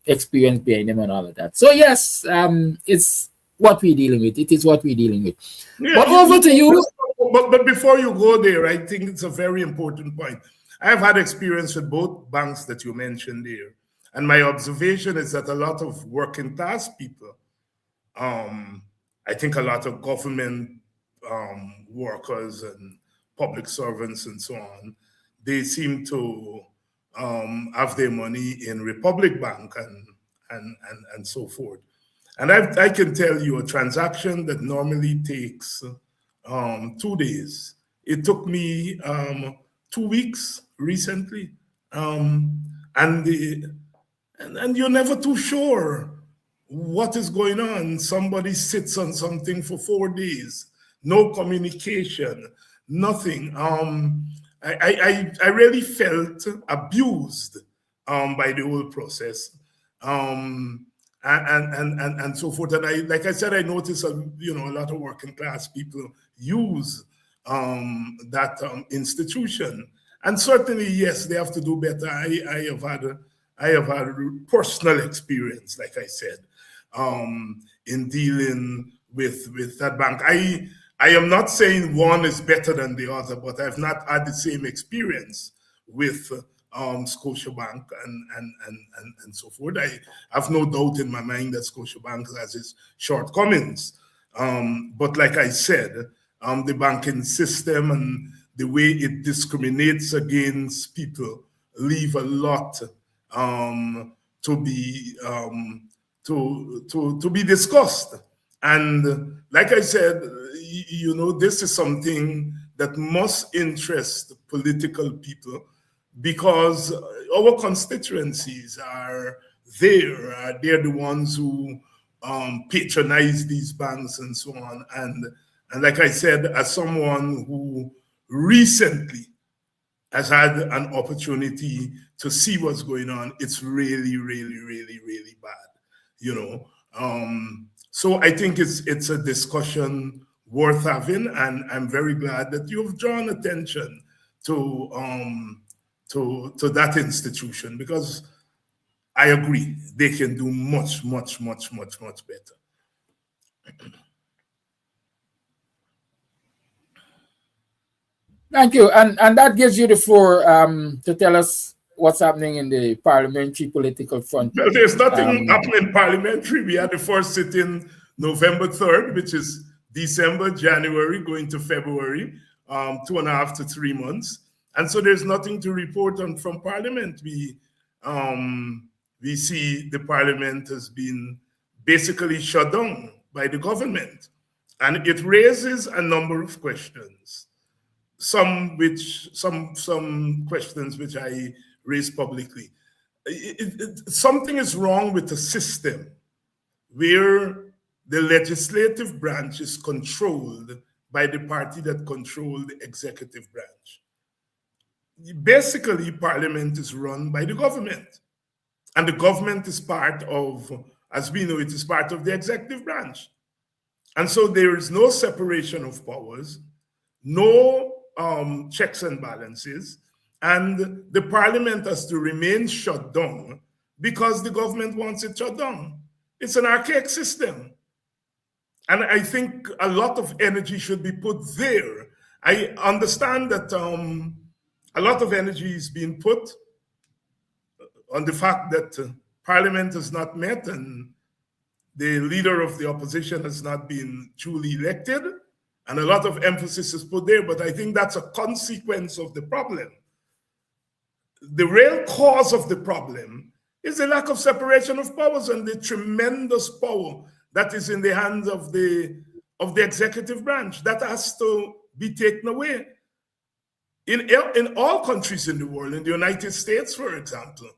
experience behind them and all of that. So yes, it's what we're dealing with. It is what we're dealing with. Yeah, but over to you. But before you go there, I think it's a very important point. I've had experience with both banks that you mentioned there. And my observation is that a lot of working class people, I think a lot of government workers and public servants and so on, they seem to have their money in Republic Bank and so forth. And I can tell you a transaction that normally takes 2 days. It took me 2 weeks recently, and you're never too sure what is going on. Somebody sits on something for 4 days, no communication, nothing. I really felt abused by the whole process, and so forth. And like I said, I noticed a lot of working class people use that institution. And certainly, yes, they have to do better. I have had personal experience, like I said, in dealing with that bank. I am not saying one is better than the other, but I've not had the same experience with Scotiabank and so forth. I have no doubt in my mind that Scotiabank has its shortcomings. But like I said, the banking system and the way it discriminates against people leave a lot to be discussed. And like I said, this is something that must interest political people, because our constituencies are there. They're the ones who patronize these banks and so on. And like I said, as someone who recently has had an opportunity to see what's going on, it's really, really, really, really bad, So I think it's a discussion worth having, and I'm very glad that you've drawn attention to that institution, because I agree they can do much, much, much, much, much better. Thank you, and that gives you the floor to tell us what's happening in the parliamentary political front. Well, there's nothing happening parliamentary. We had the first sitting November 3rd, which is December, January, going to February, 2.5 to 3 months. And so there's nothing to report on from Parliament. We see the Parliament has been basically shut down by the government. And it raises a number of questions. Some questions which I raised publicly. Something is wrong with the system where the legislative branch is controlled by the party that controls the executive branch. Basically, Parliament is run by the government, and the government is part of, as we know, it is part of the executive branch. And so there is no separation of powers, no checks and balances, and the Parliament has to remain shut down because the government wants it shut down. It's an archaic system. And I think a lot of energy should be put there. I understand that a lot of energy is being put on the fact that Parliament has not met and the leader of the opposition has not been duly elected. And a lot of emphasis is put there, but I think that's a consequence of the problem. The real cause of the problem is the lack of separation of powers and the tremendous power that is in the hands of the executive branch. That has to be taken away. In all countries in the world, in the United States, for example,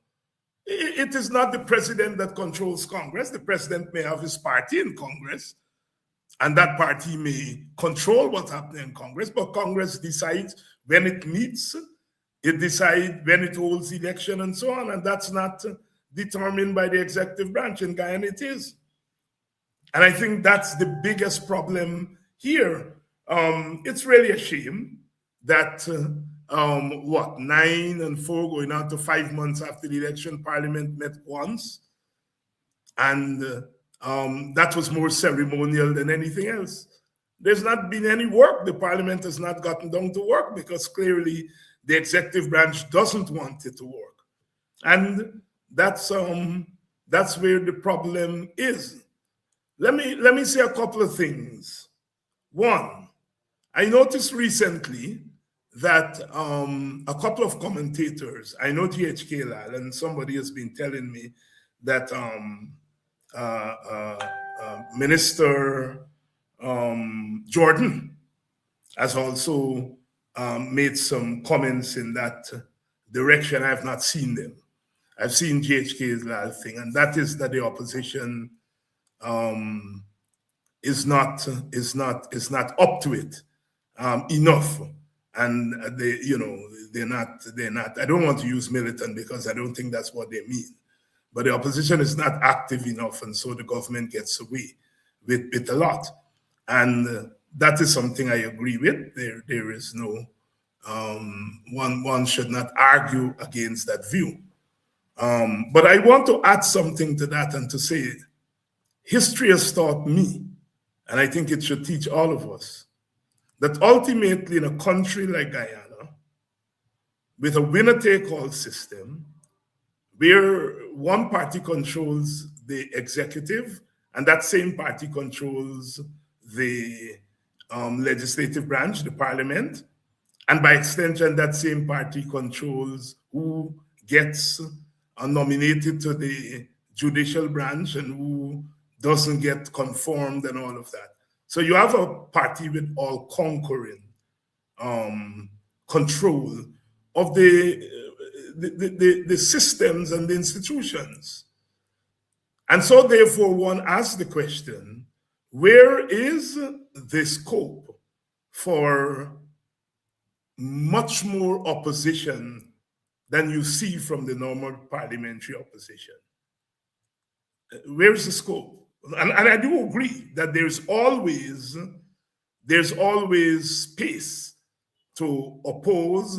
it is not the president that controls Congress. The president may have his party in Congress, and that party may control what's happening in Congress, but Congress decides when it meets, it decides when it holds election and so on, and that's not determined by the executive branch. In Guyana, it is. And I think that's the biggest problem here. It's really a shame that 9 and 4 going on to 5 months after the election, Parliament met once, and that was more ceremonial than anything else. There's not been any work. The Parliament has not gotten down to work because clearly the executive branch doesn't want it to work, and that's where the problem is. Let me say a couple of things. One, I noticed recently that a couple of commentators, I know GHK Lal, and somebody has been telling me that Minister Jordan has also made some comments in that direction. I have not seen them. I've seen GHK Lal thing, and that is that the opposition is not up to it enough. And they're not. I don't want to use militant because I don't think that's what they mean. But the opposition is not active enough, and so the government gets away with a lot. And that is something I agree with. There is no one should not argue against that view. But I want to add something to that and to say, history has taught me, and I think it should teach all of us, that ultimately in a country like Guyana, with a winner-take-all system, where one party controls the executive, and that same party controls the legislative branch, the parliament, and by extension, that same party controls who gets nominated to the judicial branch and who doesn't get confirmed and all of that. So you have a party with all-conquering control of the systems and the institutions. And so therefore one asks the question, where is the scope for much more opposition than you see from the normal parliamentary opposition? Where's the scope? And I do agree that there's always space to oppose,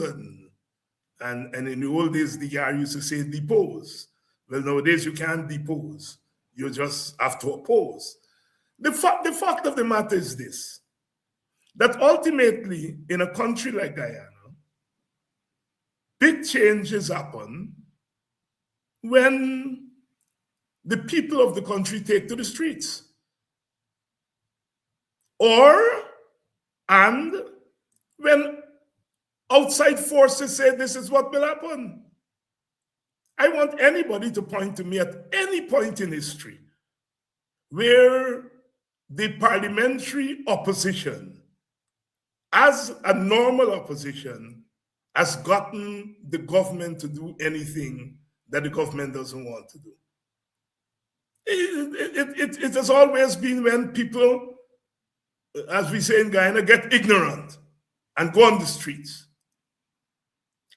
and in the old days, the guy used to say depose. Well, nowadays you can't depose. You just have to oppose. The fact of the matter is this, that ultimately in a country like Guyana, big changes happen when the people of the country take to the streets. And when outside forces say this is what will happen. I want anybody to point to me at any point in history where the parliamentary opposition, as a normal opposition, has gotten the government to do anything that the government doesn't want to do. It has always been when people, as we say in Guyana, get ignorant and go on the streets.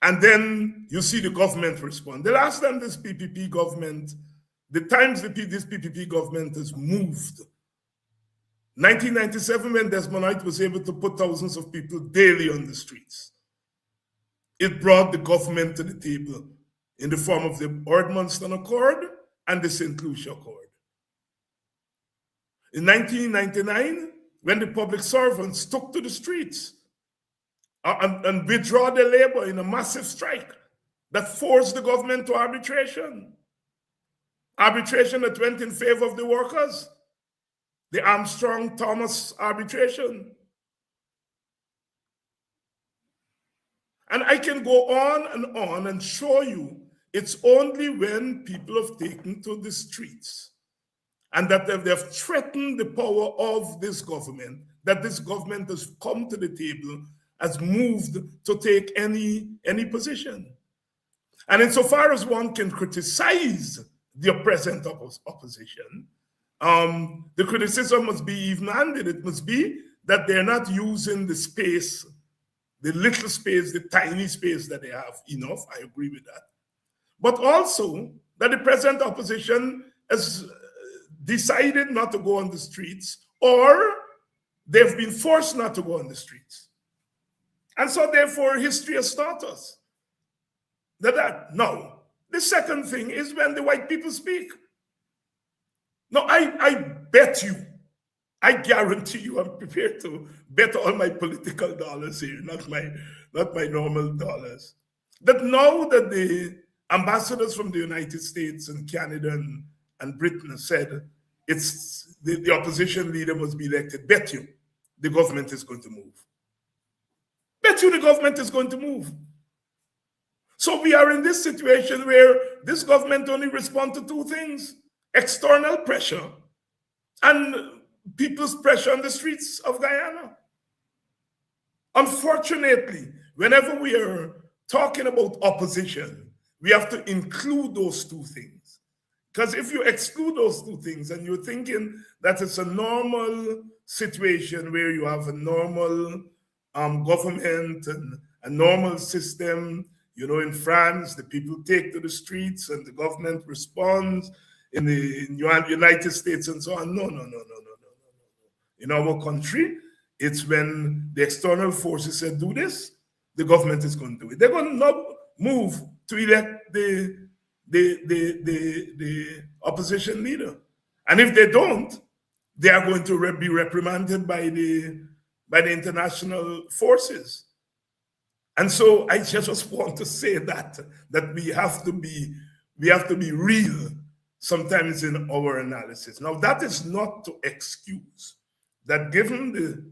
And then you see the government respond. The last time this PPP government, the times this PPP government has moved, 1997 when Desmond White was able to put thousands of people daily on the streets. It brought the government to the table in the form of the Ordmonstone Accord and the St. Lucia Accord. In 1999, when the public servants took to the streets and withdraw their labor in a massive strike that forced the government to arbitration. Arbitration that went in favor of the workers. The Armstrong-Thomas arbitration. And I can go on and show you it's only when people have taken to the streets and that they've threatened the power of this government, that this government has come to the table, has moved to take any position. And insofar as one can criticize the present opposition, the criticism must be even-handed. It must be that they're not using the space, the little space, the tiny space that they have enough. I agree with that. But also that the present opposition has decided not to go on the streets, or they've been forced not to go on the streets. And so therefore history has taught us that. Now, the second thing is when the white people speak. Now, I bet you, I guarantee you, I'm prepared to bet all my political dollars here, not my normal dollars, that now that the ambassadors from the United States and Canada and Britain have said it's the opposition leader must be elected, bet you the government is going to move. Bet you the government is going to move. So we are in this situation where this government only responds to two things: external pressure and people's pressure on the streets of Guyana. Unfortunately, whenever we are talking about opposition, we have to include those two things. Because if you exclude those two things and you're thinking that it's a normal situation where you have a normal government and a normal system, you know, in France, the people take to the streets and the government responds, in the United States and so on. No. In our country, it's when the external forces say do this, the government is going to do it. They're going to move to elect the opposition leader. And if they don't, they are going to be reprimanded by the international forces. And so I just want to say that we have to be real sometimes in our analysis. Now, that is not to excuse that given the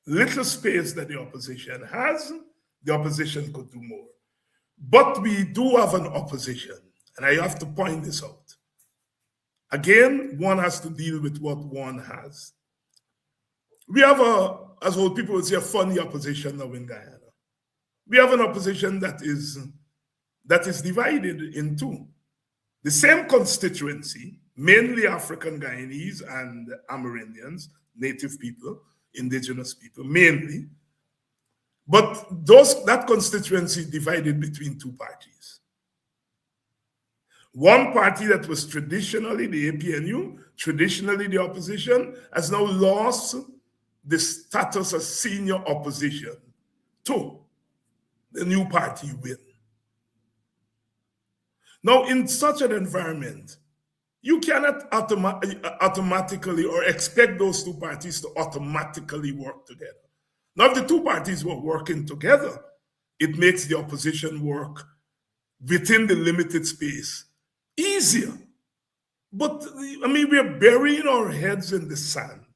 little space that the opposition has, the opposition could do more. But we do have an opposition, and I have to point this out. Again, one has to deal with what one has. We have as old people would say, a funny opposition now in Guyana. We have an opposition that is divided in two. The same constituency, mainly African Guyanese and Amerindians, native people, indigenous people, mainly. But that constituency divided between two parties. One party that was traditionally the APNU, traditionally the opposition, has now lost the status as senior opposition to the new party win. Now, in such an environment, you cannot automatically or expect those two parties to automatically work together. Now, if the two parties were working together, it makes the opposition work within the limited space easier. But I mean, we're burying our heads in the sand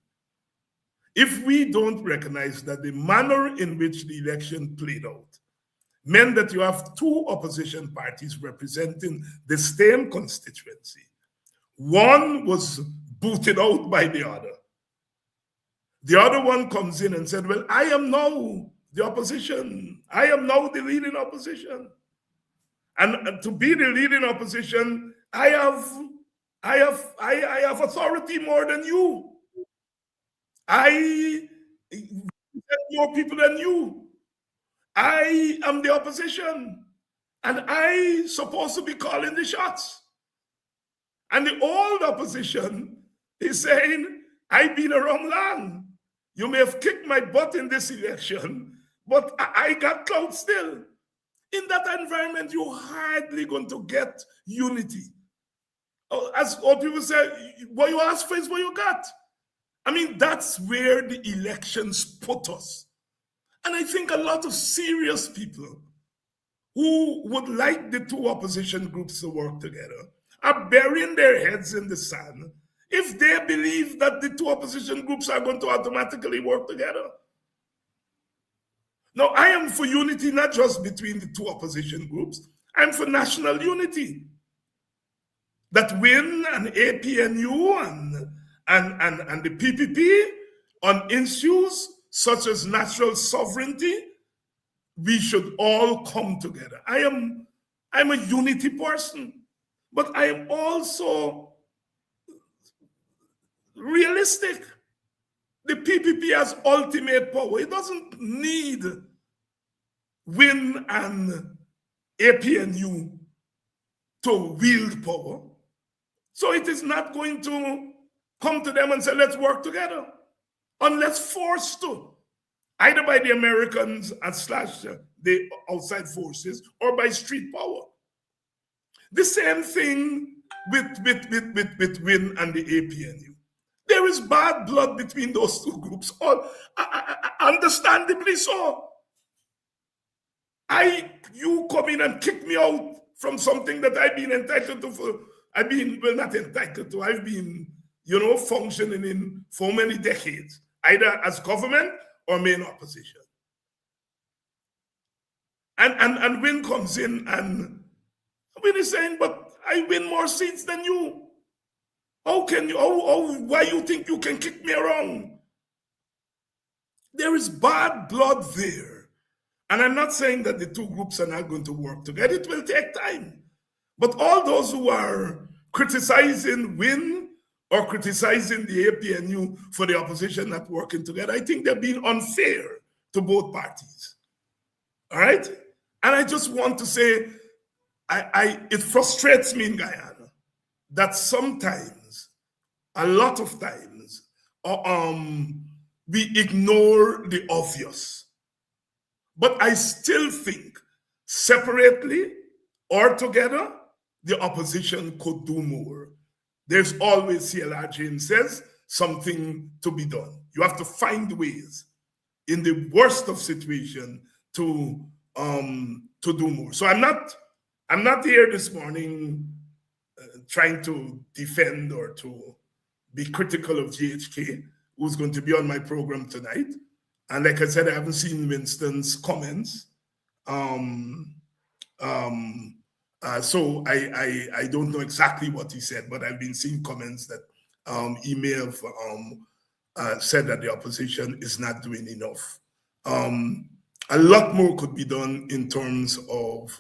if we don't recognize that the manner in which the election played out meant that you have two opposition parties representing the same constituency. One was booted out by the other. The other one comes in and said, well, I am now the opposition. I am now the leading opposition. And to be the leading opposition, I have authority more than you. I get more people than you. I am the opposition, and I supposed to be calling the shots. And the old opposition is saying, I've been around long. You may have kicked my butt in this election, but I got clout still. In that environment, you're hardly going to get unity. As all people say, what you ask for is what you got. I mean, that's where the elections put us. And I think a lot of serious people who would like the two opposition groups to work together are burying their heads in the sand if they believe that the two opposition groups are going to automatically work together. Now, I am for unity not just between the two opposition groups, I'm for national unity. That WIN and APNU and the PPP on issues such as national sovereignty, we should all come together. I'm a unity person, but I am also realistic. The PPP has ultimate power. It doesn't need WIN and APNU to wield power. So it is not going to come to them and say, let's work together, unless forced to, either by the Americans / the outside forces or by street power. The same thing with WIN and the APNU. There is bad blood between those two groups, understandably so. You come in and kick me out from something that I've been entitled to not entitled to, I've been, functioning in for many decades, either as government or main opposition. And WIN comes in and WIN is saying, but I win more seats than you. Why you think you can kick me around? There is bad blood there. And I'm not saying that the two groups are not going to work together. It will take time. But all those who are criticizing WIN or criticizing the APNU for the opposition not working together, I think they're being unfair to both parties. All right? And I just want to say, it frustrates me in Guyana that sometimes, a lot of times, we ignore the obvious. But I still think separately or together, the opposition could do more. There's always, CLR James says, something to be done. You have to find ways in the worst of situation to do more. So I'm not here this morning trying to defend or to be critical of GHK, who's going to be on my program tonight. And like I said, I haven't seen Winston's comments. So I don't know exactly what he said, but I've been seeing comments that he may have said that the opposition is not doing enough. A lot more could be done in terms of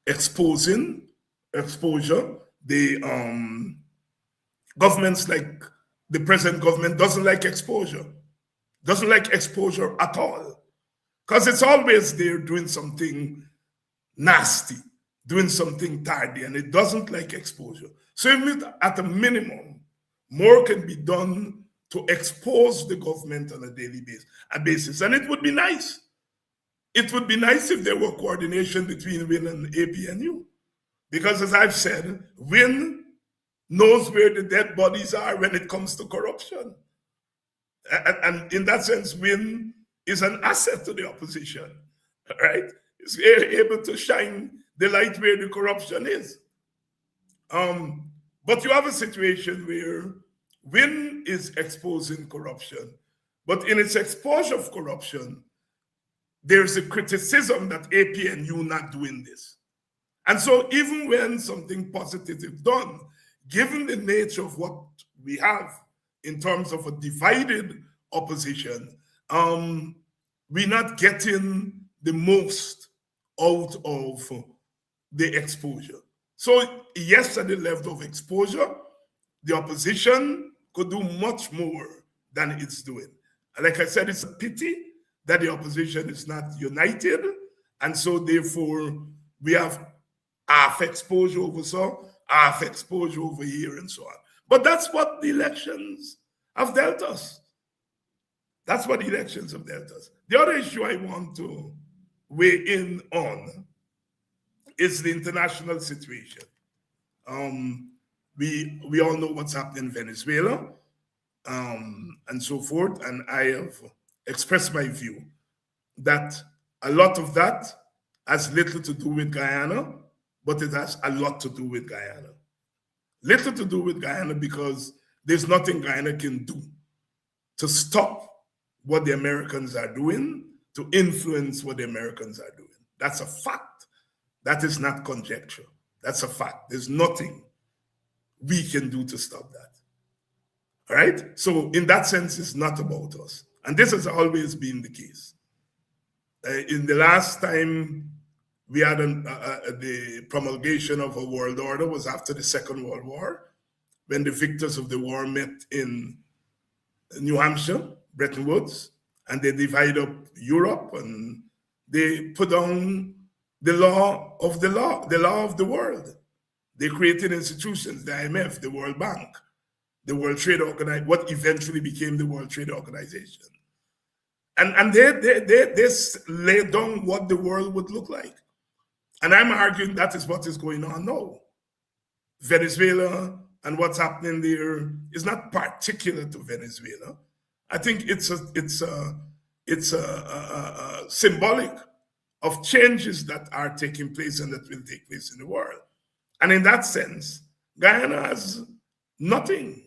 exposure. The governments like the present government doesn't like exposure at all, because it's always there doing something nasty, doing something tardy, and it doesn't like exposure. So at a minimum, more can be done to expose the government on a daily basis. And it would be nice. It would be nice if there were coordination between WIN and APNU. Because as I've said, WIN knows where the dead bodies are when it comes to corruption. And in that sense, WIN is an asset to the opposition, right? is able to shine the light where the corruption is. But you have a situation where WIN is exposing corruption, but in its exposure of corruption, there's a criticism that APNU not doing this. And so even when something positive is done, given the nature of what we have in terms of a divided opposition, we're not getting the most out of the exposure. So yes, at the level of exposure, the opposition could do much more than it's doing. And like I said, it's a pity that the opposition is not united. And so therefore, we have half exposure over so, half exposure over here, and so on. But that's what the elections have dealt us. That's what the elections have dealt us. The other issue I want to weigh in on is the international situation. We all know what's happening in Venezuela, and so forth. And I have expressed my view that a lot of that has little to do with Guyana, but it has a lot to do with Guyana. Little to do with Guyana because there's nothing Guyana can do to stop what the Americans are doing, to influence what the Americans are doing. That's a fact. That is not conjecture. That's a fact. There's nothing we can do to stop that. All right? So in that sense, it's not about us. And this has always been the case. In the last time we had the promulgation of a world order was after the Second World War, when the victors of the war met in New Hampshire, Bretton Woods, and they divide up Europe, and they put down the law of the world. They created institutions, the IMF, the World Bank, the World Trade Organization, what eventually became the World Trade Organization. And they laid down what the world would look like. And I'm arguing that is what is going on now. Venezuela and what's happening there is not particular to Venezuela. I think it's symbolic of changes that are taking place and that will take place in the world. And in that sense, Guyana has nothing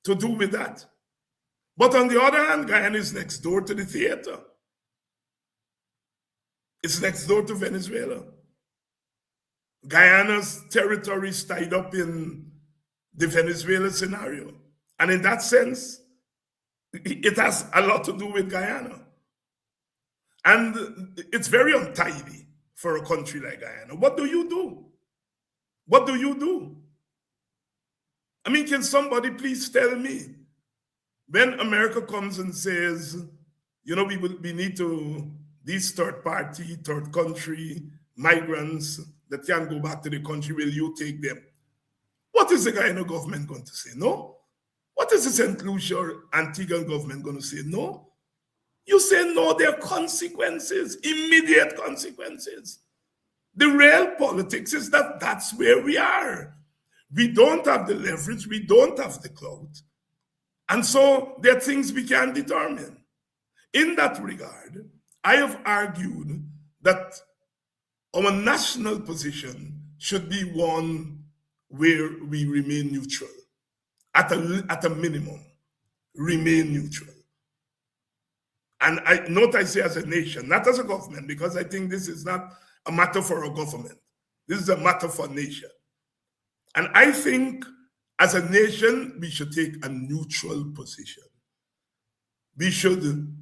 to do with that. But on the other hand, Guyana is next door to the theater. It's next door to Venezuela. Guyana's territory is tied up in the Venezuela scenario. And in that sense, it has a lot to do with Guyana. And it's very untidy for a country like Guyana. What do you do? What do you do? I mean, can somebody please tell me, when America comes and says, you know, we need to, these third party, third country migrants that can go back to the country, will you take them? What is the Guyana government going to say? No. What is the St. Lucia or Antigua government going to say? No. You say no, there are consequences, immediate consequences. The real politics is that that's where we are. We don't have the leverage, we don't have the clout. And so there are things we can determine. In that regard, I have argued that our national position should be one where we remain neutral. At a minimum, remain neutral. And I say as a nation, not as a government, because I think this is not a matter for a government. This is a matter for a nation. And I think as a nation, we should take a neutral position. We should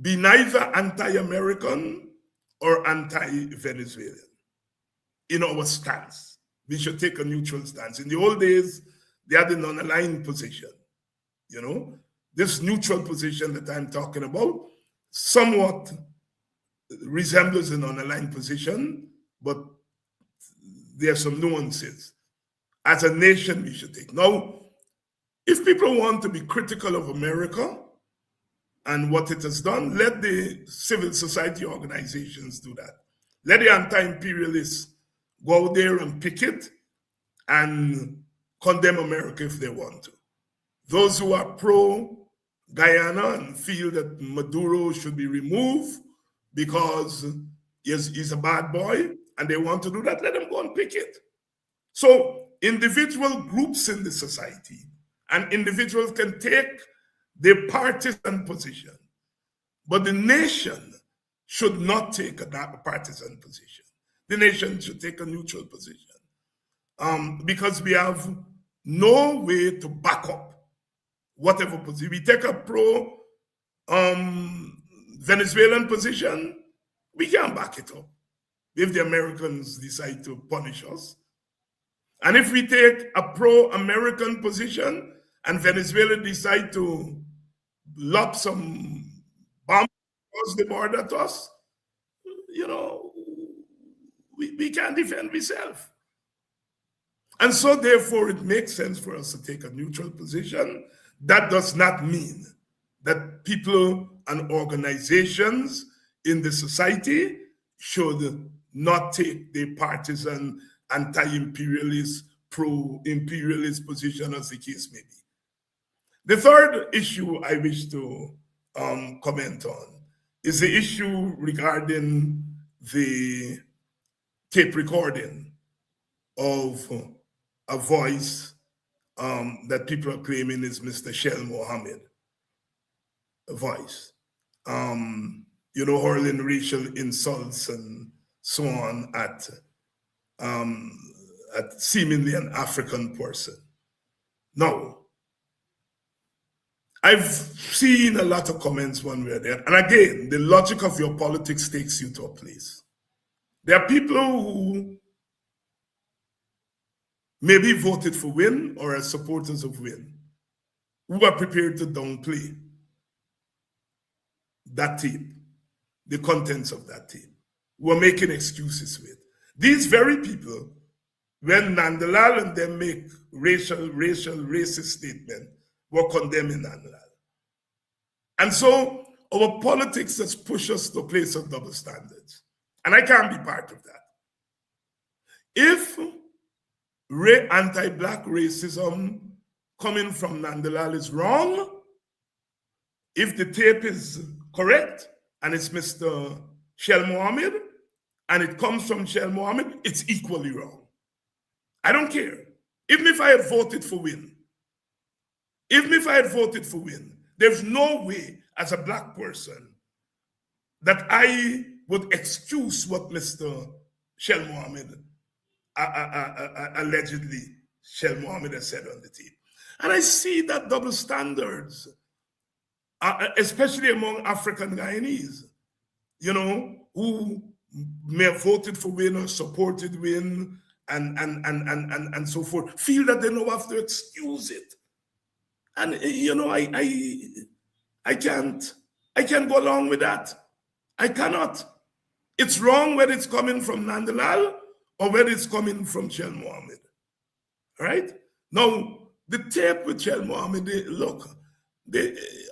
be neither anti-American or anti-Venezuelan in our stance. We should take a neutral stance. In the old days, they had a non-aligned position. You know, this neutral position that I'm talking about somewhat resembles a non-aligned position, but there are some nuances. As a nation, we should take. Now, if people want to be critical of America and what it has done, let the civil society organizations do that. Let the anti-imperialists go out there and picket and condemn America if they want to. Those who are pro-Guyana and feel that Maduro should be removed because he's a bad boy and they want to do that, let them go and pick it. So individual groups in the society and individuals can take their partisan position, but the nation should not take a partisan position. The nation should take a neutral position because we have no way to back up whatever position. We take a pro Venezuelan position, we can't back it up if the Americans decide to punish us. And if we take a pro-American position and Venezuela decide to lob some bombs across the border at us, we can't defend ourselves. And so therefore it makes sense for us to take a neutral position. That does not mean that people and organizations in the society should not take the partisan, anti-imperialist, pro-imperialist position, as the case may be. The third issue I wish to comment on is the issue regarding the tape recording of a voice that people are claiming is Mr. Shell Mohammed, a voice. Hurling racial insults and so on at seemingly an African person. Now, I've seen a lot of comments one way or the other. And again, the logic of your politics takes you to a place. There are people who maybe voted for Win or are supporters of Win who are prepared to downplay that tape, the contents of that tape. We're making excuses with. These very people, when Nandalal and them make racist statement, were condemning Nandalal. And so our politics has pushed us to a place of double standards. And I can't be part of that. If anti-Black racism coming from Nandalal is wrong, if the tape is correct and it's Mr. Shell Mohammed and it comes from Shell Mohammed, it's equally wrong. I don't care. Even if I had voted for Win, there's no way as a Black person that I would excuse what Mr. Shell Mohammed allegedly Shell Mohammed has said on the tape. And I see that double standards, especially among African Guyanese, who may have voted for Win or supported Win and so forth, feel that they now have to excuse it. And I can't go along with that. I cannot. It's wrong whether it's coming from Nandalal or whether it's coming from Shell Mohammed. Right? Now, the tape with Shell Mohammed, look,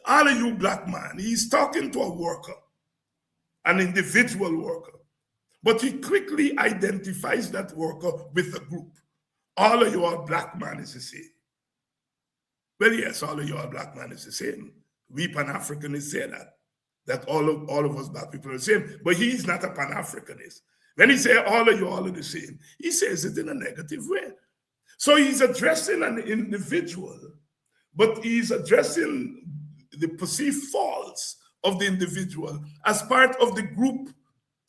all of you Black man, he's talking to a worker, an individual worker. But he quickly identifies that worker with a group. All of you all Black man is the same. Well, yes, all of you all Black man is the same. We Pan-Africanists say that all of us Black people are the same. But he's not a Pan-Africanist. When he says all of you all are the same, he says it in a negative way. So he's addressing an individual, but he's addressing the perceived faults of the individual as part of the group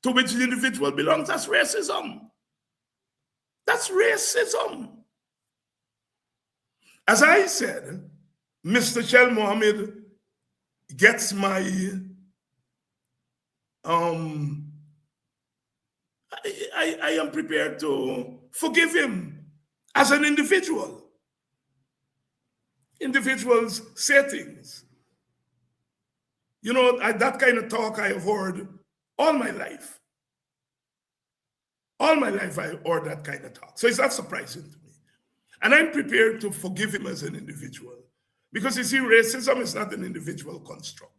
to which the individual belongs. That's racism. That's racism. As I said, Mr. Shell Mohammed gets my I am prepared to forgive him as an individual. Individuals say things. That kind of talk I have heard all my life. All my life I heard that kind of talk. So it's not surprising to me. And I'm prepared to forgive him as an individual. Because you see, racism is not an individual construct.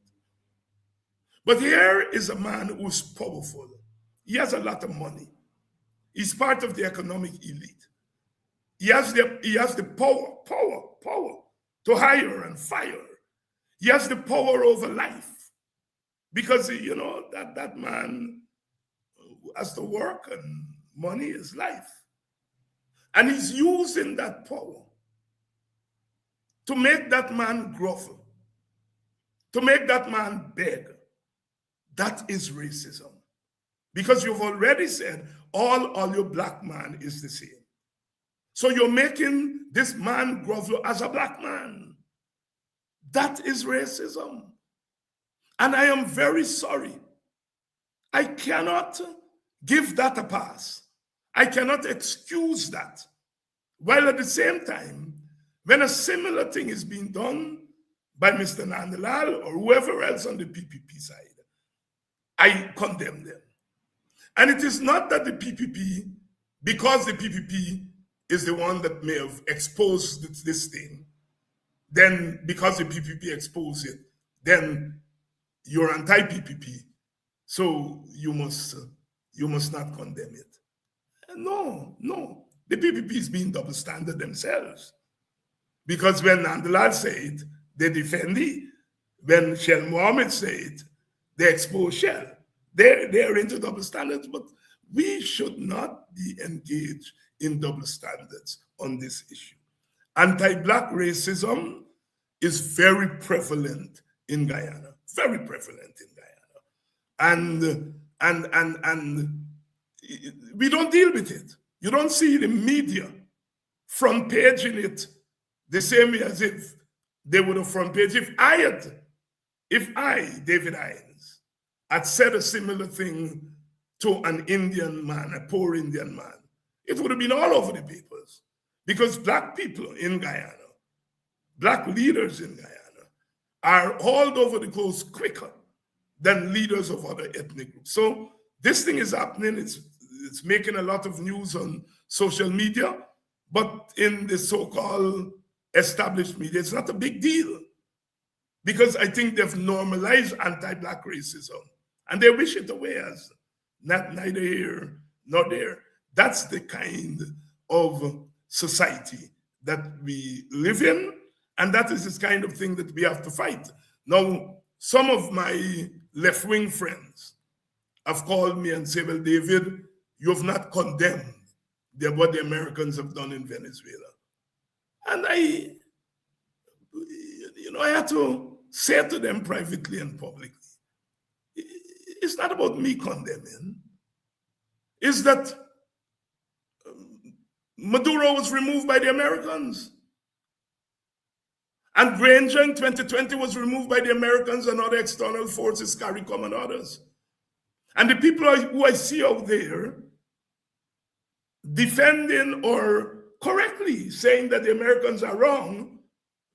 But here is a man who's powerful. He has a lot of money. He's part of the economic elite. He has the power to hire and fire. He has the power over life. Because, that man has to work, and money is life. And he's using that power to make that man grovel, to make that man beg. That is racism. Because you've already said all your black man is the same. So you're making this man grovel as a black man. That is racism. And I am very sorry. I cannot give that a pass. I cannot excuse that. While at the same time, when a similar thing is being done by Mr. Nandalal or whoever else on the PPP side, I condemn them. And it is not that the PPP, because the PPP is the one that may have exposed this thing, then because the PPP exposed it, then you're anti-PPP, so you must not condemn it. No. The PPP is being double standard themselves. Because when Nandalal say it, they defend it. When Shell Mohammed say it, they expose Shell. They're into double standards, but we should not be engaged in double standards on this issue. Anti-Black racism is very prevalent in Guyana, very prevalent in Guyana. And we don't deal with it. You don't see the media front paging it the same way as if they would have front page. If I, David Hines, had said a similar thing to an Indian man, a poor Indian man, it would have been all over the papers. Because black people in Guyana, black leaders in Guyana, are hauled over the coast quicker than leaders of other ethnic groups. So this thing is happening. It's making a lot of news on social media, but in the so-called established media, it's not a big deal. Because I think they've normalized anti-black racism and they wish it away as neither here nor there. That's the kind of society that we live in, and that is this kind of thing that we have to fight. Now, some of my left-wing friends have called me and say, well, David, you have not condemned what the Americans have done in Venezuela. And I had to say to them privately and publicly, it's not about me condemning. It's that Maduro was removed by the Americans. And Granger in 2020 was removed by the Americans and other external forces, CARICOM and others. And the people who I see out there defending or correctly saying that the Americans are wrong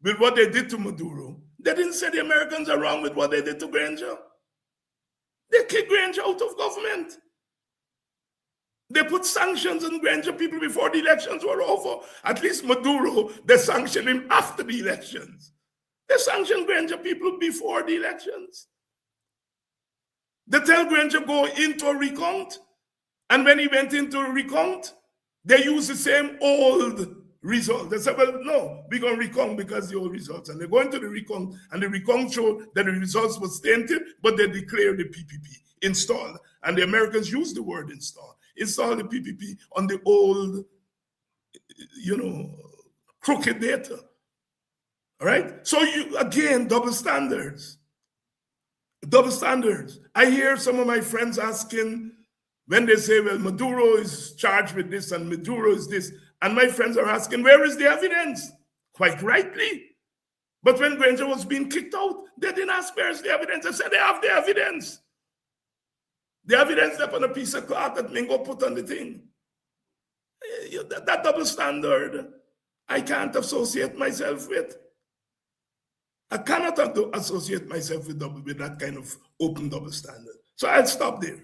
with what they did to Maduro, they didn't say the Americans are wrong with what they did to Granger. They kicked Granger out of government. They put sanctions on Granger people before the elections were over. At least Maduro, they sanctioned him after the elections. They sanctioned Granger people before the elections. They tell Granger go into a recount, and when he went into a recount, they used the same old result. They said, well, no, we're going to recount because the old results. And they go into the recount, and the recount showed that the results were tainted, but they declared the PPP installed. And the Americans used the word install the PPP on the old, crooked data. All right? So again, double standards. Double standards. I hear some of my friends asking when they say, well, Maduro is charged with this and Maduro is this. And my friends are asking, where is the evidence? Quite rightly. But when Granger was being kicked out, they didn't ask where's the evidence. They said they have the evidence. The evidence up on a piece of cloth that Mingo put on the thing. That double standard, I can't associate myself with. I cannot associate myself with that kind of open double standard. So I'll stop there.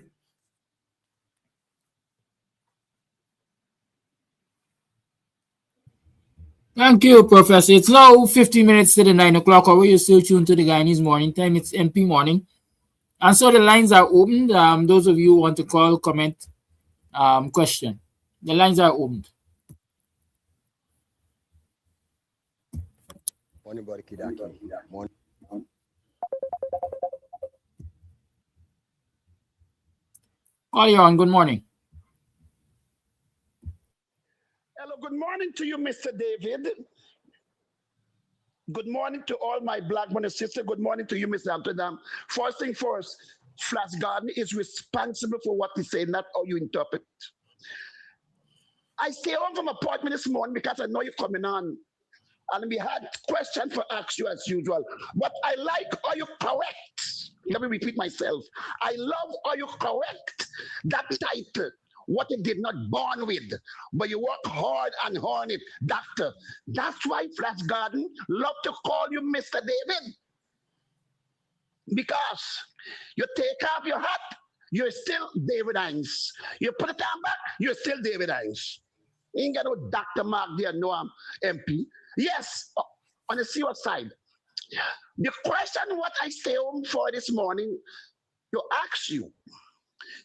Thank you, Professor. It's now 15 minutes to the 9 o'clock hour. You're still tuned to the Guyanese Morning Time. It's MP Morning. And so the lines are opened. Those of you who want to call, comment, question. The lines are opened. Morning, buddy Kidaki. Call you on. Good morning. Hello, good morning to you, Mr. David. Good morning to all my black brothers and sisters. Good morning to you, Mr. Amsterdam. First thing first, Flash Garden is responsible for what we say, not how you interpret. I stay home from appointment this morning because I know you're coming on. And we had questions for ask you as usual. But I like how you correct. Let me repeat myself. I love how you correct that title. What you did not born with, but you work hard and earn it, doctor. That's why Flash Garden love to call you Mr. David. Because you take off your hat, you're still David Hines. You put it on back, you're still David Hines. You ain't got no Dr. Mark there, no MP. Yes, on the serious side. The question what I stay home for this morning, you ask you.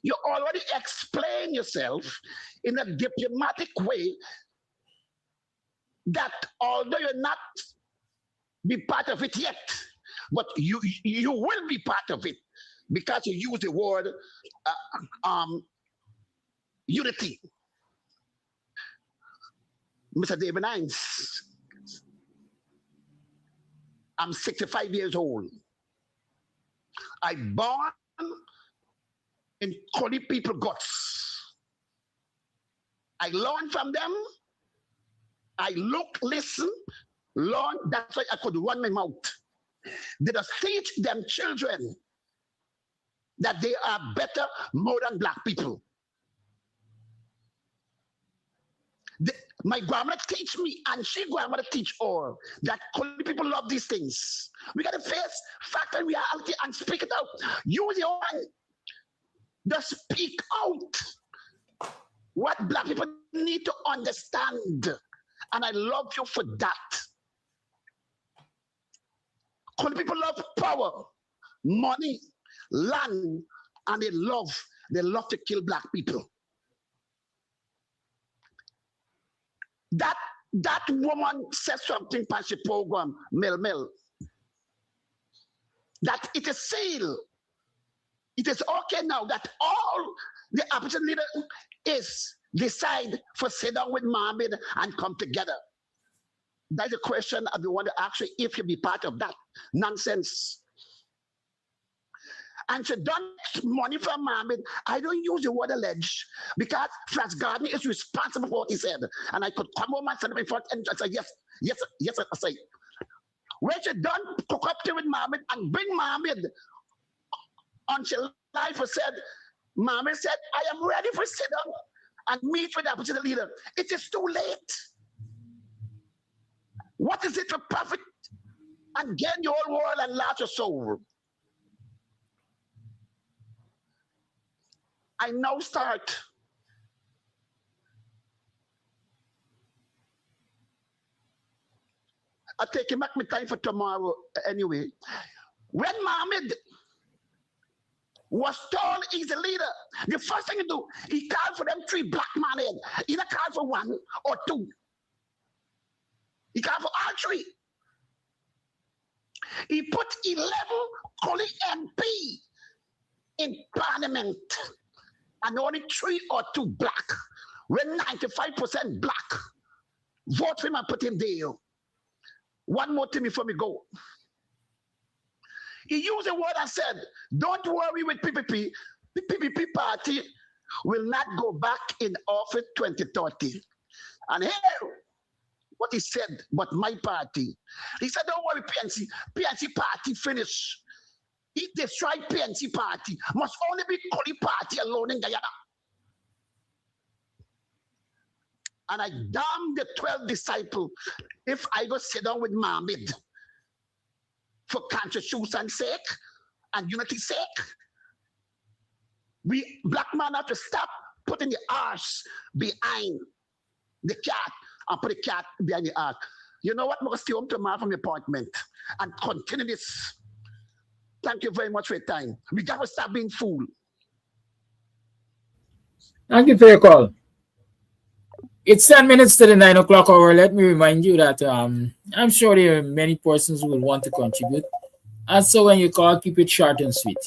You already explain yourself in a diplomatic way that although you're not be part of it yet, but you will be part of it because you use the word unity. Mr. David Hines, I'm 65 years old. I born in Cody people guts. I learn from them. I look, listen, learn. That's why I could run my mouth. Did I teach them children that they are better more than black people? My grandmother teach me, and she grandmother teach all that Cody people love these things. We got to face fact and reality and speak it out. Use your one. Just speak out what black people need to understand. And I love you for that. Because people love power, money, land, and they love to kill black people. That woman said something past the program, Mel, that it is sealed. It is okay now that all the opposition leader is decide for sit down with Mohammed and come together. That's a question I want to ask you if you be part of that nonsense. And she done money from Mohammed. I don't use the word alleged because Flash Garden is responsible for what he said. And I could come home and stand before and say, yes, I say. When she done cook up to with Mohammed and bring Mohammed on July for said, Mohammed said, I am ready for sit down and meet with the opposition leader. It is too late. What is it to profit and gain your whole world and lose your soul? I now start. I'll take him back my time for tomorrow anyway. When Mohammed was told he's a leader, the first thing he do, he called for them 3 black men in. He not called for 1 or 2. He called for all 3. He put 11 Coli MP in parliament and only 3 or 2 black. When 95% black, vote for him and put him there. One more thing before we go. He used a word and said, don't worry with PPP. The PPP party will not go back in office 2030. And here, what he said, but my party. He said, don't worry, PNC. PNC party finish. He destroyed PNC party. Must only be Coli party alone in Guyana. And I damn the 12 disciples if I go sit down with Mohammed for constitution's sake and unity's sake. We black man have to stop putting the arse behind the cat and put the cat behind the arse. You know what? I'm going to stay home tomorrow from the appointment and continue this. Thank you very much for your time. We got to stop being fooled. Thank you for your call. It's 10 minutes to the 9 o'clock hour. Let me remind you that I'm sure there are many persons who will want to contribute. And so when you call, keep it short and sweet.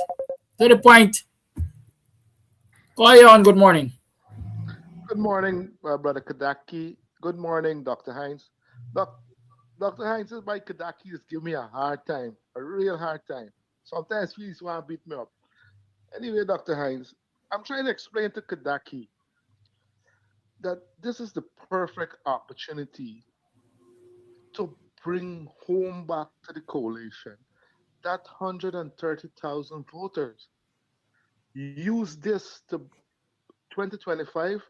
To the point. Call you on. Good morning. Good morning, Brother Kadaki. Good morning, Dr. Hines. Dr. Hines, my Kadaki is giving me a hard time, a real hard time. Sometimes he just want to beat me up. Anyway, Dr. Hines, I'm trying to explain to Kadaki that this is the perfect opportunity to bring home back to the coalition that 130,000 voters. Use this to 2025,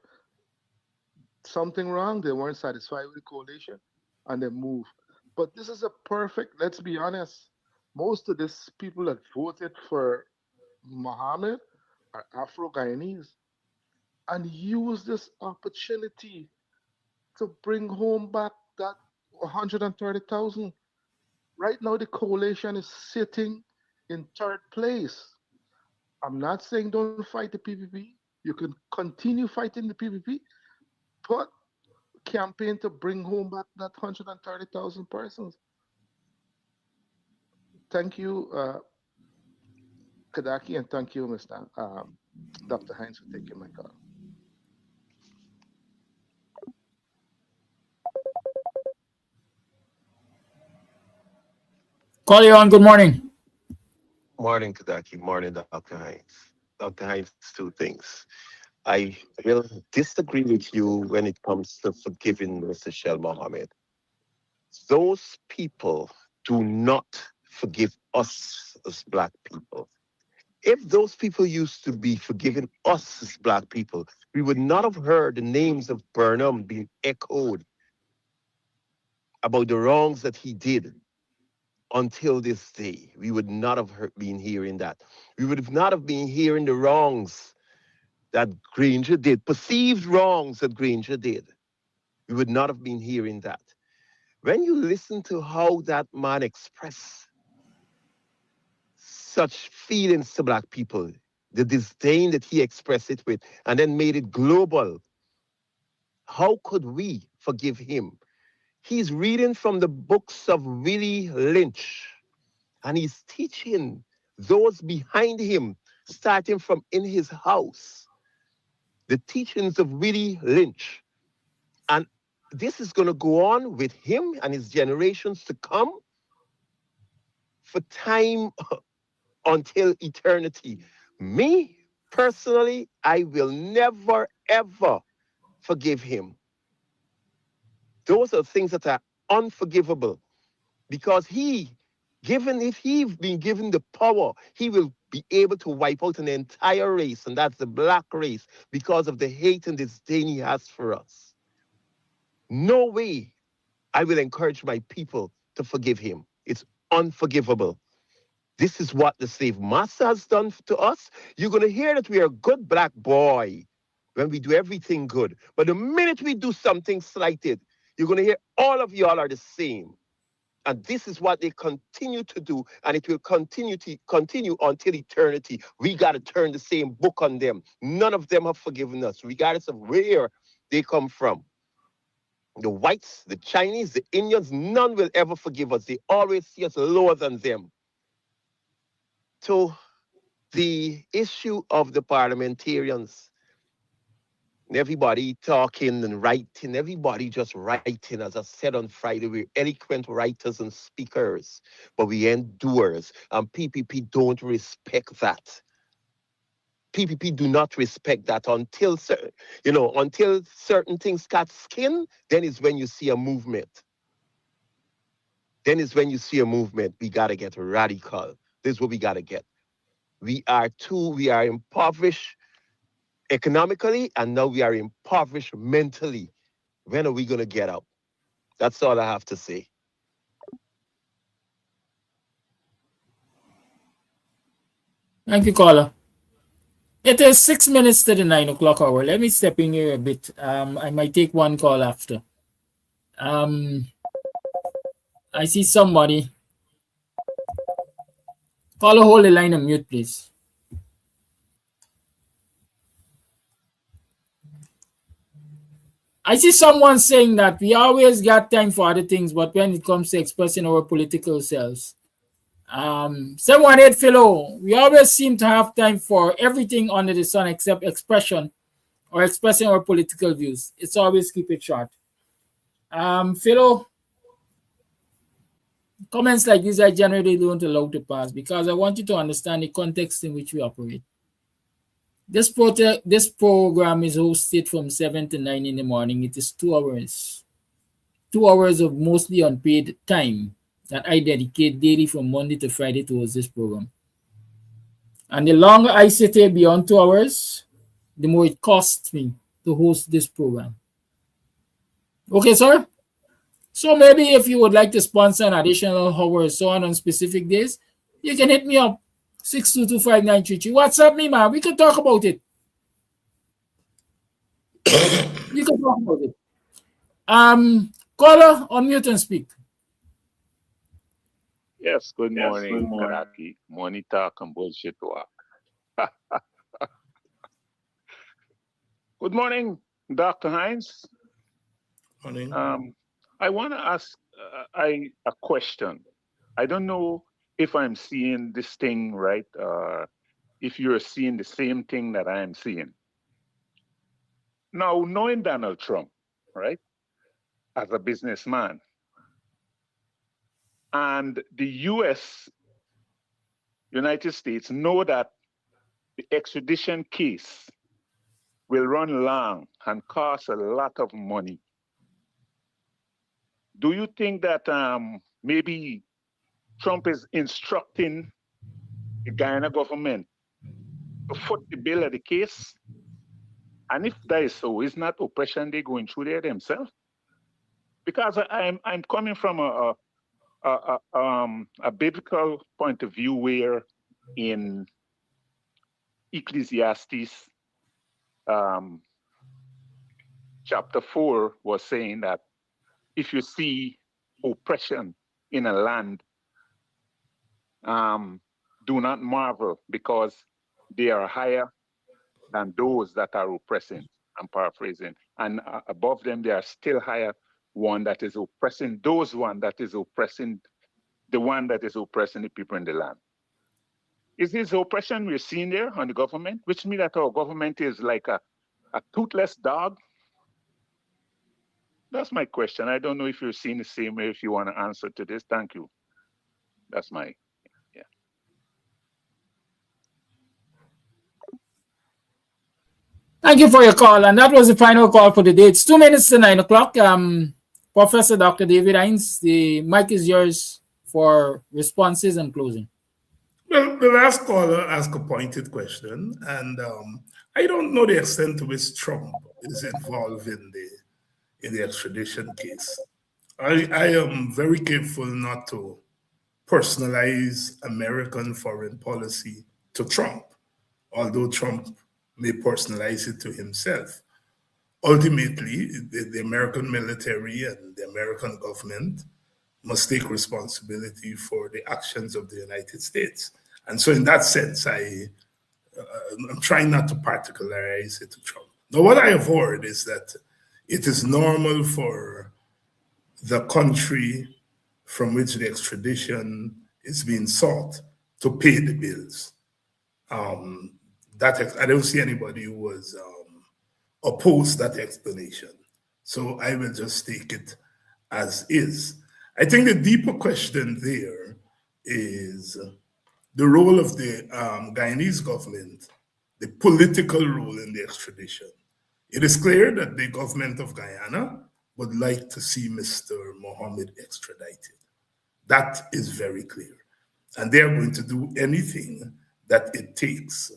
something wrong, they weren't satisfied with the coalition, and they move. But this is a perfect, let's be honest, most of these people that voted for Mohammed are Afro Guyanese and use this opportunity to bring home back that 130,000. Right now, the coalition is sitting in third place. I'm not saying don't fight the PPP. You can continue fighting the PPP, but campaign to bring home back that 130,000 persons. Thank you, Kadaki, and thank you, Mr. Dr. Hines, for taking my call. Call you on. Good morning. Morning, Kadaki. Morning, Dr. Hines. Dr. Hines, two things. I will disagree with you when it comes to forgiving Mr. Shell Mohammed. Those people do not forgive us as Black people. If those people used to be forgiving us as Black people, we would not have heard the names of Burnham being echoed about the wrongs that he did until this day. We would not have been hearing that. We would have not have been hearing the wrongs that Granger did, perceived wrongs that Granger did. We would not have been hearing that. When you listen to how that man expressed such feelings to Black people, the disdain that he expressed it with, and then made it global, how could we forgive him? He's reading from the books of Willie Lynch, and he's teaching those behind him, starting from in his house, the teachings of Willie Lynch. And this is going to go on with him and his generations to come for time until eternity. Me, personally, I will never, ever forgive him. Those are things that are unforgivable because if he's been given the power, he will be able to wipe out an entire race, and that's the Black race, because of the hate and disdain he has for us. No way I will encourage my people to forgive him. It's unforgivable. This is what the slave master has done to us. You're going to hear that we are a good Black boy when we do everything good. But the minute we do something slighted, you're going to hear all of y'all are the same. And this is what they continue to do, and it will continue until eternity. We got to turn the same book on them. None of them have forgiven us, regardless of where they come from. The whites, the Chinese, the Indians, none will ever forgive us. They always see us lower than them. So the issue of the parliamentarians, everybody talking and writing, everybody just writing. As I said on Friday, we're eloquent writers and speakers, but we ain't doers. And PPP don't respect that. PPP do not respect that until certain things cut skin, then is when you see a movement. Then is when you see a movement. We got to get radical. This is what we got to get. We are impoverished economically, and now we are impoverished mentally. When are we going to get up? That's all I have to say. Thank you, caller. It is 6 minutes to the 9 o'clock hour. Let me step in here a bit. I might take one call after. I see somebody. Caller, hold the line and mute, please. I see someone saying that we always got time for other things, but when it comes to expressing our political selves, 718 Philo, we always seem to have time for everything under the sun except expression or expressing our political views. It's always keep it short. Philo, comments like this I generally don't allow to pass because I want you to understand the context in which we operate. This program is hosted from 7 to 9 in the morning. It is 2 hours. 2 hours of mostly unpaid time that I dedicate daily from Monday to Friday towards this program. And the longer I sit here beyond 2 hours, the more it costs me to host this program. Okay, sir? So maybe if you would like to sponsor an additional hour or so on specific days, you can hit me up, 6225933. WhatsApp me, man. We can talk about it. You can talk about it. Caller, unmute and speak. Yes, good morning, Kadaki. Money talk and bullshit talk. Good morning, Dr. Hines. Morning. I want to ask a question. I don't know if I'm seeing this thing right, or if you're seeing the same thing that I am seeing. Now, knowing Donald Trump, right, as a businessman, and the United States know that the extradition case will run long and cost a lot of money. Do you think that maybe Trump is instructing the Guyana government to foot the bill of the case? And if that is so, is not oppression they going through there themselves? Because I'm coming from a biblical point of view where in Ecclesiastes chapter 4 was saying that if you see oppression in a land, do not marvel because they are higher than those that are oppressing. I'm paraphrasing. And above them, they are still higher one that is oppressing those one that is oppressing the one that is oppressing the people in the land. Is this oppression we're seeing there on the government, which means that our government is like a toothless dog? That's my question. I don't know if you're seeing the same way. If you want to answer to this, thank you. That's my, yeah. Thank you for your call. And that was the final call for the day. It's 2 minutes to 9 o'clock. Professor Dr. David Hines, the mic is yours for responses and closing. Well, the last caller asked a pointed question, and I don't know the extent to which Trump is involved in the extradition case. I am very careful not to personalize American foreign policy to Trump, although Trump may personalize it to himself. Ultimately, the American military and the American government must take responsibility for the actions of the United States. And so in that sense, I'm trying not to particularize it to Trump. Now, what I have heard is that it is normal for the country from which the extradition is being sought to pay the bills. I don't see anybody who was opposed that explanation. So I will just take it as is. I think the deeper question there is the role of the Guyanese government, the political role in the extradition. It is clear that the government of Guyana would like to see Mr. Mohammed extradited. That is very clear. And they are going to do anything that it takes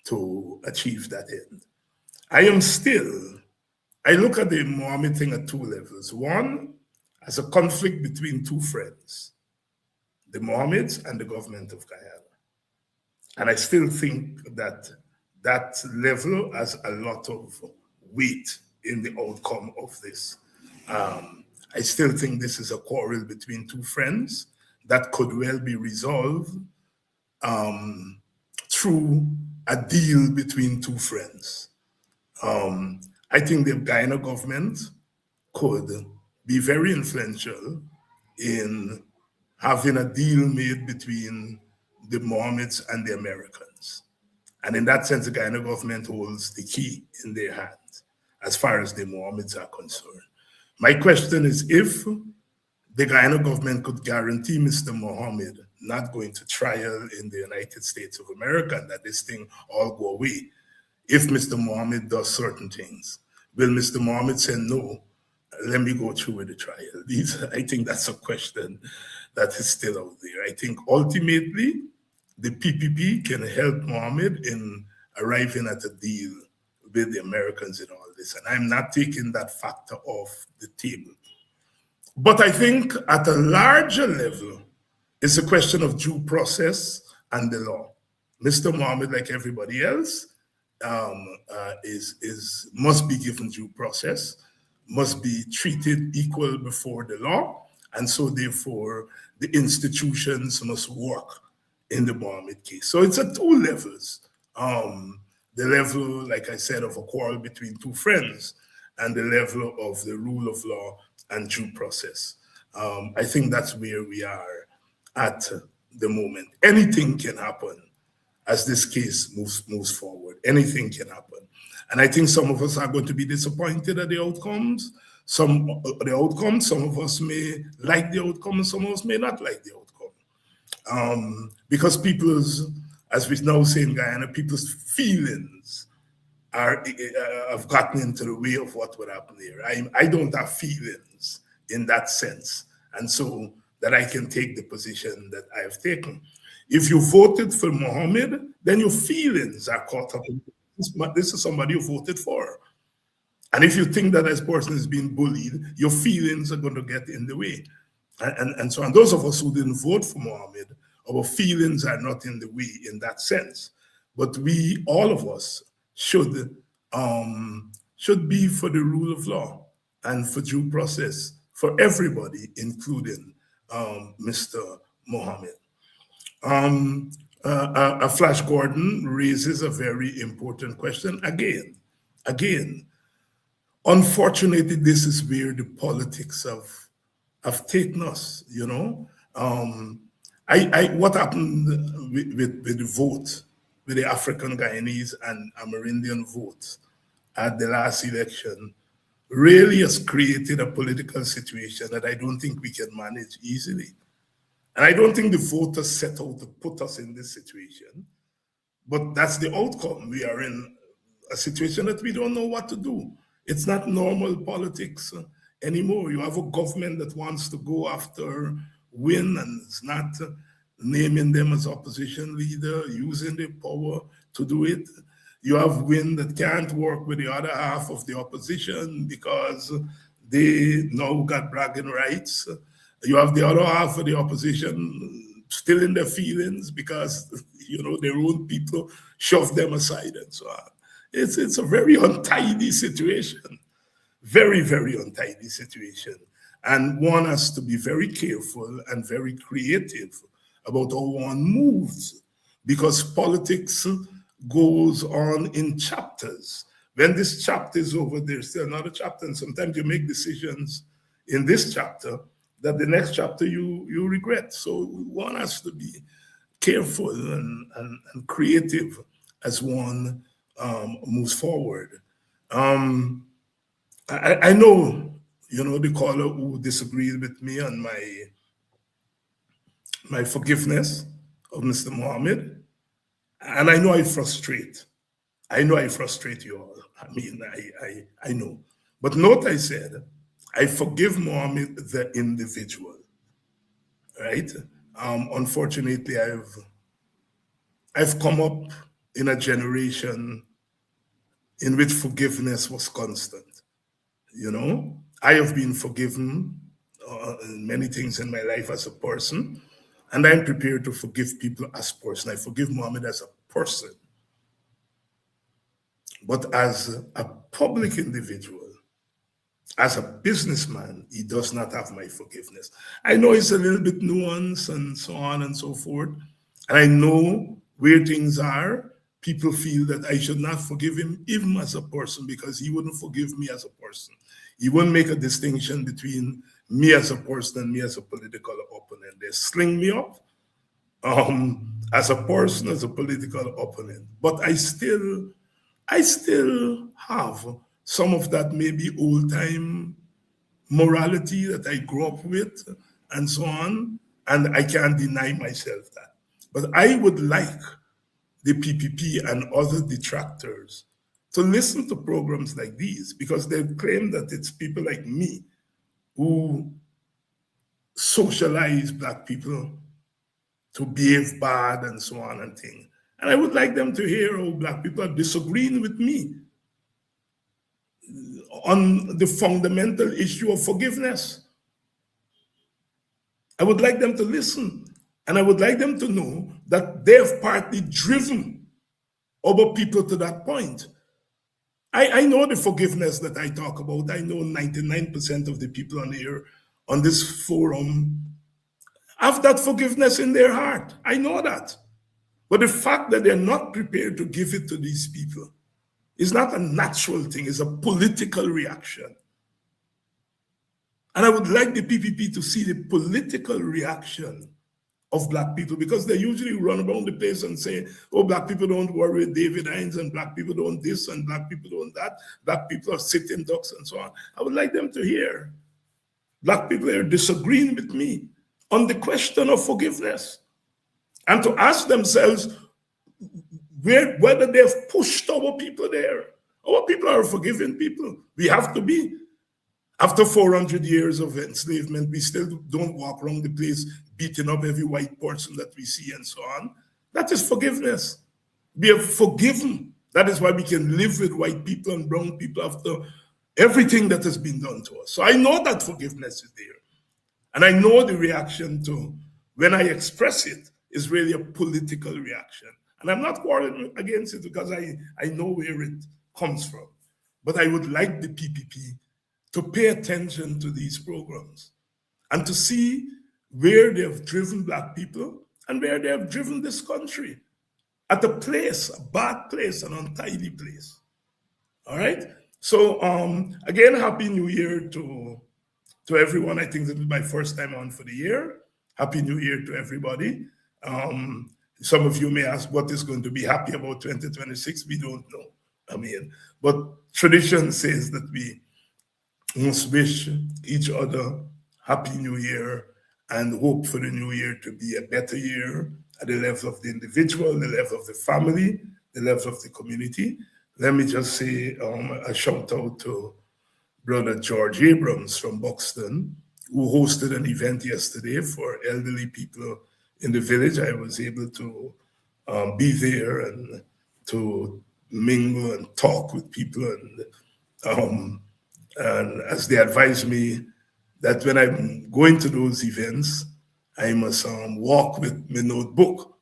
to achieve that end. I look at the Mohammed thing at two levels. One, as a conflict between two friends, the Mohammeds and the government of Guyana. And I still think that that level has a lot of weight in the outcome of this. I still think this is a quarrel between two friends that could well be resolved through a deal between two friends. I think the Guyana government could be very influential in having a deal made between the Mohammeds and the Americans. And in that sense, the Guyana government holds the key in their hands as far as the Mohammeds are concerned. My question is, if the Guyana government could guarantee Mr. Mohammed not going to trial in the United States of America and that this thing all go away, if Mr. Mohammed does certain things, will Mr. Mohammed say, no, let me go through with the trial? I think that's a question that is still out there. I think ultimately the PPP can help Mohammed in arriving at a deal with the Americans in all this. And I'm not taking that factor off the table. But I think at a larger level, it's a question of due process and the law. Mr. Mohammed, like everybody else, must be given due process, must be treated equal before the law, and so therefore the institutions must work in the Mohammed case. So it's at two levels. The level, like I said, of a quarrel between two friends, and the level of the rule of law and due process. I think that's where we are at the moment. Anything can happen as this case moves forward. Anything can happen. And I think some of us are going to be disappointed at the outcomes. Some of us may like the outcome, and some of us may not like the outcome. Because people's, as we now say in Guyana, people's feelings have gotten into the way of what would happen here. I don't have feelings in that sense. And so that I can take the position that I have taken. If you voted for Mohammed, then your feelings are caught up in this. This is somebody you voted for. And if you think that this person is being bullied, your feelings are going to get in the way. And so, and those of us who didn't vote for Mohammed, our feelings are not in the way in that sense. But we, all of us, should be for the rule of law and for due process for everybody, including Mr. Mohammed. Flash Gordon raises a very important question again. Unfortunately, this is where the politics have taken us, you know. What happened with the vote, with the African Guyanese and Amerindian vote at the last election really has created a political situation that I don't think we can manage easily. And I don't think the voters set out to put us in this situation, but that's the outcome. We are in a situation that we don't know what to do. It's not normal politics anymore. You have a government that wants to go after win and is not naming them as opposition leader, using their power to do it. You have Win that can't work with the other half of the opposition because they now got bragging rights. You have the other half of the opposition still in their feelings because, you know, their own people shove them aside and so on. It's a very untidy situation, very, very untidy situation. And one has to be very careful and very creative about how one moves, because politics goes on in chapters. When this chapter is over, there's still another chapter, and sometimes you make decisions in this chapter that the next chapter you regret. So one has to be careful and creative as one moves forward. I know, you know, the caller who disagreed with me on my forgiveness of Mr. Mohammed, and I know I frustrate you all. I mean, I know. But note I said, I forgive Mohammed the individual, right? Unfortunately, I've come up in a generation in which forgiveness was constant. You know, I have been forgiven many things in my life as a person, and I'm prepared to forgive people as a person. I forgive Mohammed as a person. But as a public individual, as a businessman, he does not have my forgiveness. I know it's a little bit nuanced and so on and so forth. And I know where things are. People feel that I should not forgive him even as a person because he wouldn't forgive me as a person. He wouldn't make a distinction between me as a person and me as a political opponent. They sling me up as a person, as a political opponent. But I still have some of that maybe old time morality that I grew up with and so on. And I can't deny myself that. But I would like the PPP and other detractors to listen to programs like these, because they claim that it's people like me who socialize Black people to behave bad and so on and things. And I would like them to hear how Black people are disagreeing with me on the fundamental issue of forgiveness. I would like them to listen, and I would like them to know that they've partly driven our people to that point. I know the forgiveness that I talk about. I know 99% of the people on this forum have that forgiveness in their heart. I know that. But the fact that they're not prepared to give it to these people is not a natural thing, it's a political reaction. And I would like the PPP to see the political reaction of Black people, because they usually run around the place and say, oh, Black people don't worry with David Hines, and Black people don't this, and Black people don't that. Black people are sitting ducks and so on. I would like them to hear Black people are disagreeing with me on the question of forgiveness, and to ask themselves whether they've pushed our people there. Our people are forgiving people. We have to be. After 400 years of enslavement, we still don't walk around the place beating up every white person that we see and so on. That is forgiveness. We are forgiven. That is why we can live with white people and brown people after everything that has been done to us. So I know that forgiveness is there. And I know the reaction to when I express it is really a political reaction. And I'm not quarreling against it, because I know where it comes from. But I would like the PPP to pay attention to these programs and to see where they have driven Black people and where they have driven this country at a place, a bad place, an untidy place. All right? So again, Happy New Year to everyone. I think this is my first time on for the year. Happy New Year to everybody. Some of you may ask what is going to be happy about 2026. We don't know. I mean, but tradition says that we must wish each other Happy New Year and hope for the new year to be a better year at the level of the individual, the level of the family, the level of the community. Let me just say a shout out to Brother George Abrams from Buxton, who hosted an event yesterday for elderly people in the village. I was able to be there and to mingle and talk with people, and as they advised me that when I'm going to those events, I must walk with my notebook,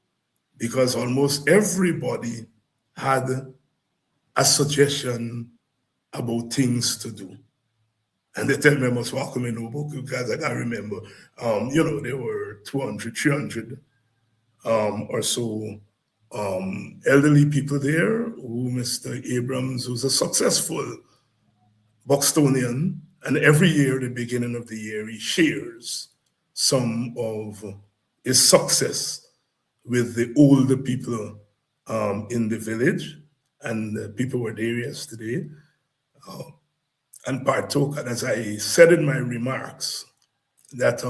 because almost everybody had a suggestion about things to do. And they tell me I must walk with my notebook, because I can't remember. There were 200, 300 or so elderly people there, who Mr. Abrams was a successful Buxtonian, and every year, at the beginning of the year, he shares some of his success with the older people in the village. And people were there yesterday and partook. And as I said in my remarks, that,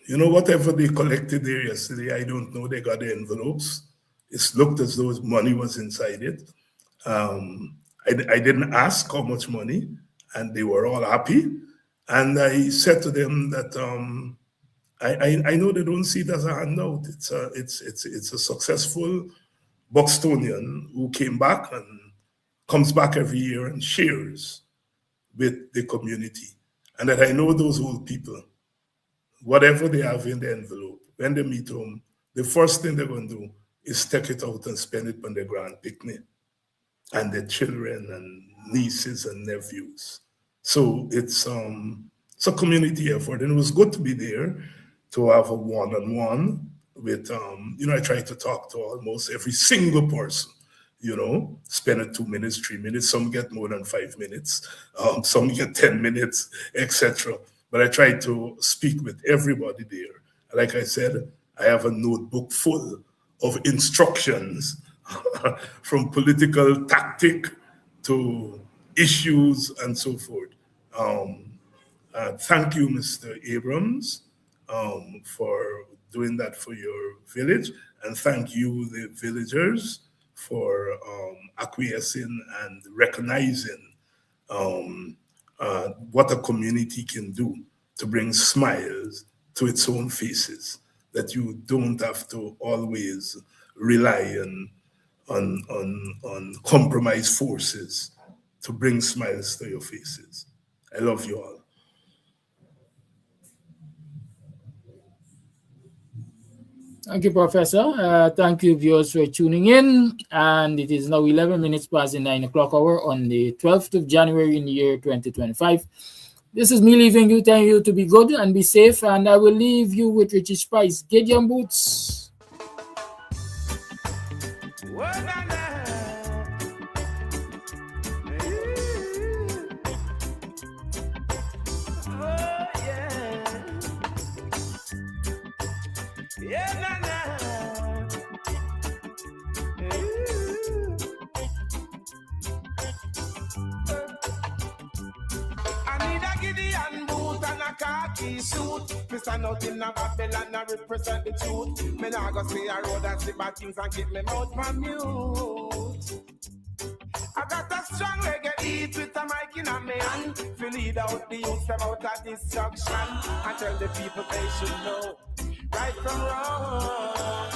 whatever they collected there yesterday, I don't know, they got the envelopes. It looked as though money was inside it. I didn't ask how much money, and they were all happy. And I said to them that I know they don't see it as a handout. It's a successful Buxtonian who came back and comes back every year and shares with the community. And that I know those old people, whatever they have in the envelope, when they meet home, the first thing they're going to do is take it out and spend it on their grand picnic and their children and nieces and nephews. So it's a community effort, and it was good to be there to have a one-on-one with, I try to talk to almost every single person spend it 2 minutes, 3 minutes. Some get more than 5 minutes. Some get 10 minutes, etc. But I try to speak with everybody there. Like I said, I have a notebook full of instructions from political tactic to issues and so forth. Thank you, Mr. Abrams, for doing that for your village. And thank you, the villagers, for acquiescing and recognizing what a community can do to bring smiles to its own faces, that you don't have to always rely on compromised forces to bring smiles to your faces. I love you all. Thank you, Professor. Thank you, viewers, for tuning in. And it is now 11 minutes past the 9 o'clock hour on the 12th of January in the year 2025. This is me leaving you, telling you to be good and be safe. And I will leave you with Richie Spice. Gideon Boots. Khaki suit, Mr. Nothing a Babylon and represent the truth. Me nah go say a road and see bad things and keep me mouth from mute. I got a strong reggae beat with a mic in a me hand to lead out the youth them out of destruction and tell the people they should know right from wrong.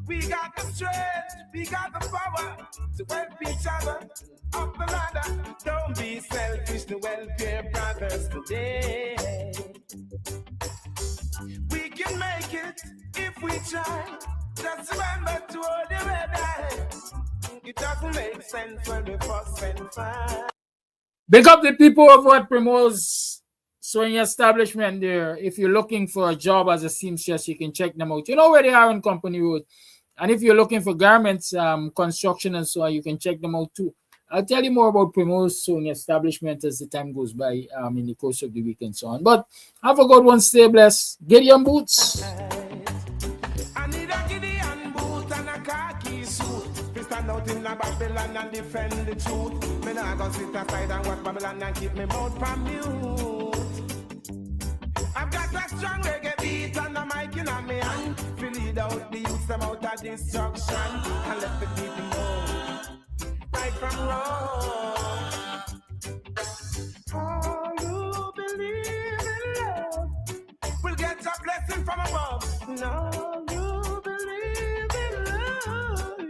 We got the strength, we got the power to help each other up the ladder. Don't be selfish, the welfare brothers today. We can make it if we try. Just remember to hold the red eye. It doesn't make sense when we fuss and fight. Big up the people of what Primos Sewing Establishment there. If you're looking for a job as a seamstress, you can check them out. You know where they are on Company Road. And if you're looking for garments, construction and so on, you can check them out too. I'll tell you more about Primos Sewing Establishment as the time goes by in the course of the week and so on. But have a good one. Stay blessed. Gideon Boots. I need a Gideon boot and a khaki suit. We stand out in a Babylon and defend the truth. Me nah go sit aside and watch Babylon and keep me mouth from mute. I've got a strong reggae beat and a mic in a me hand to lead out the youth them out of destruction and let the people know right from wrong. All who believe in love will get a blessing from above. And all who believe in love,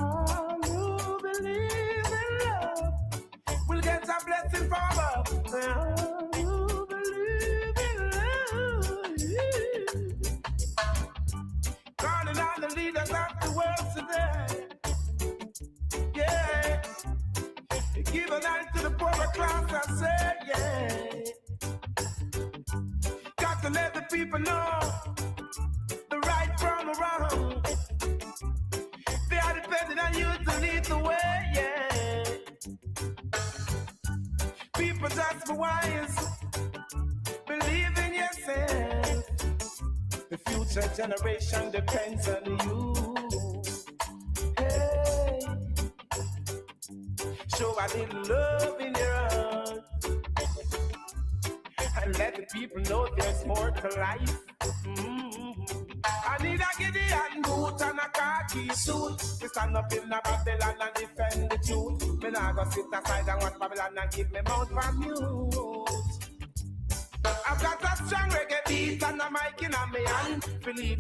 all who believe in love will get a blessing from above. And all who believe in love, calling on the leaders of the world today. Yeah, give a light to the poorer class, I said, yeah. Got to let the people know the right from the wrong. They are depending on you to lead the way, yeah. People just be wise, believe in yourself. The future generation depends on you. Hey, show a little love in your heart and let the people know there's more to life. I need a Gideon boot and a khaki suit to stand up in a Babylon and defend the truth. Me nah go sit aside and watch Babylon and keep me mouth from mute. I've got a strong reggae beat and a mic in a me hand to lead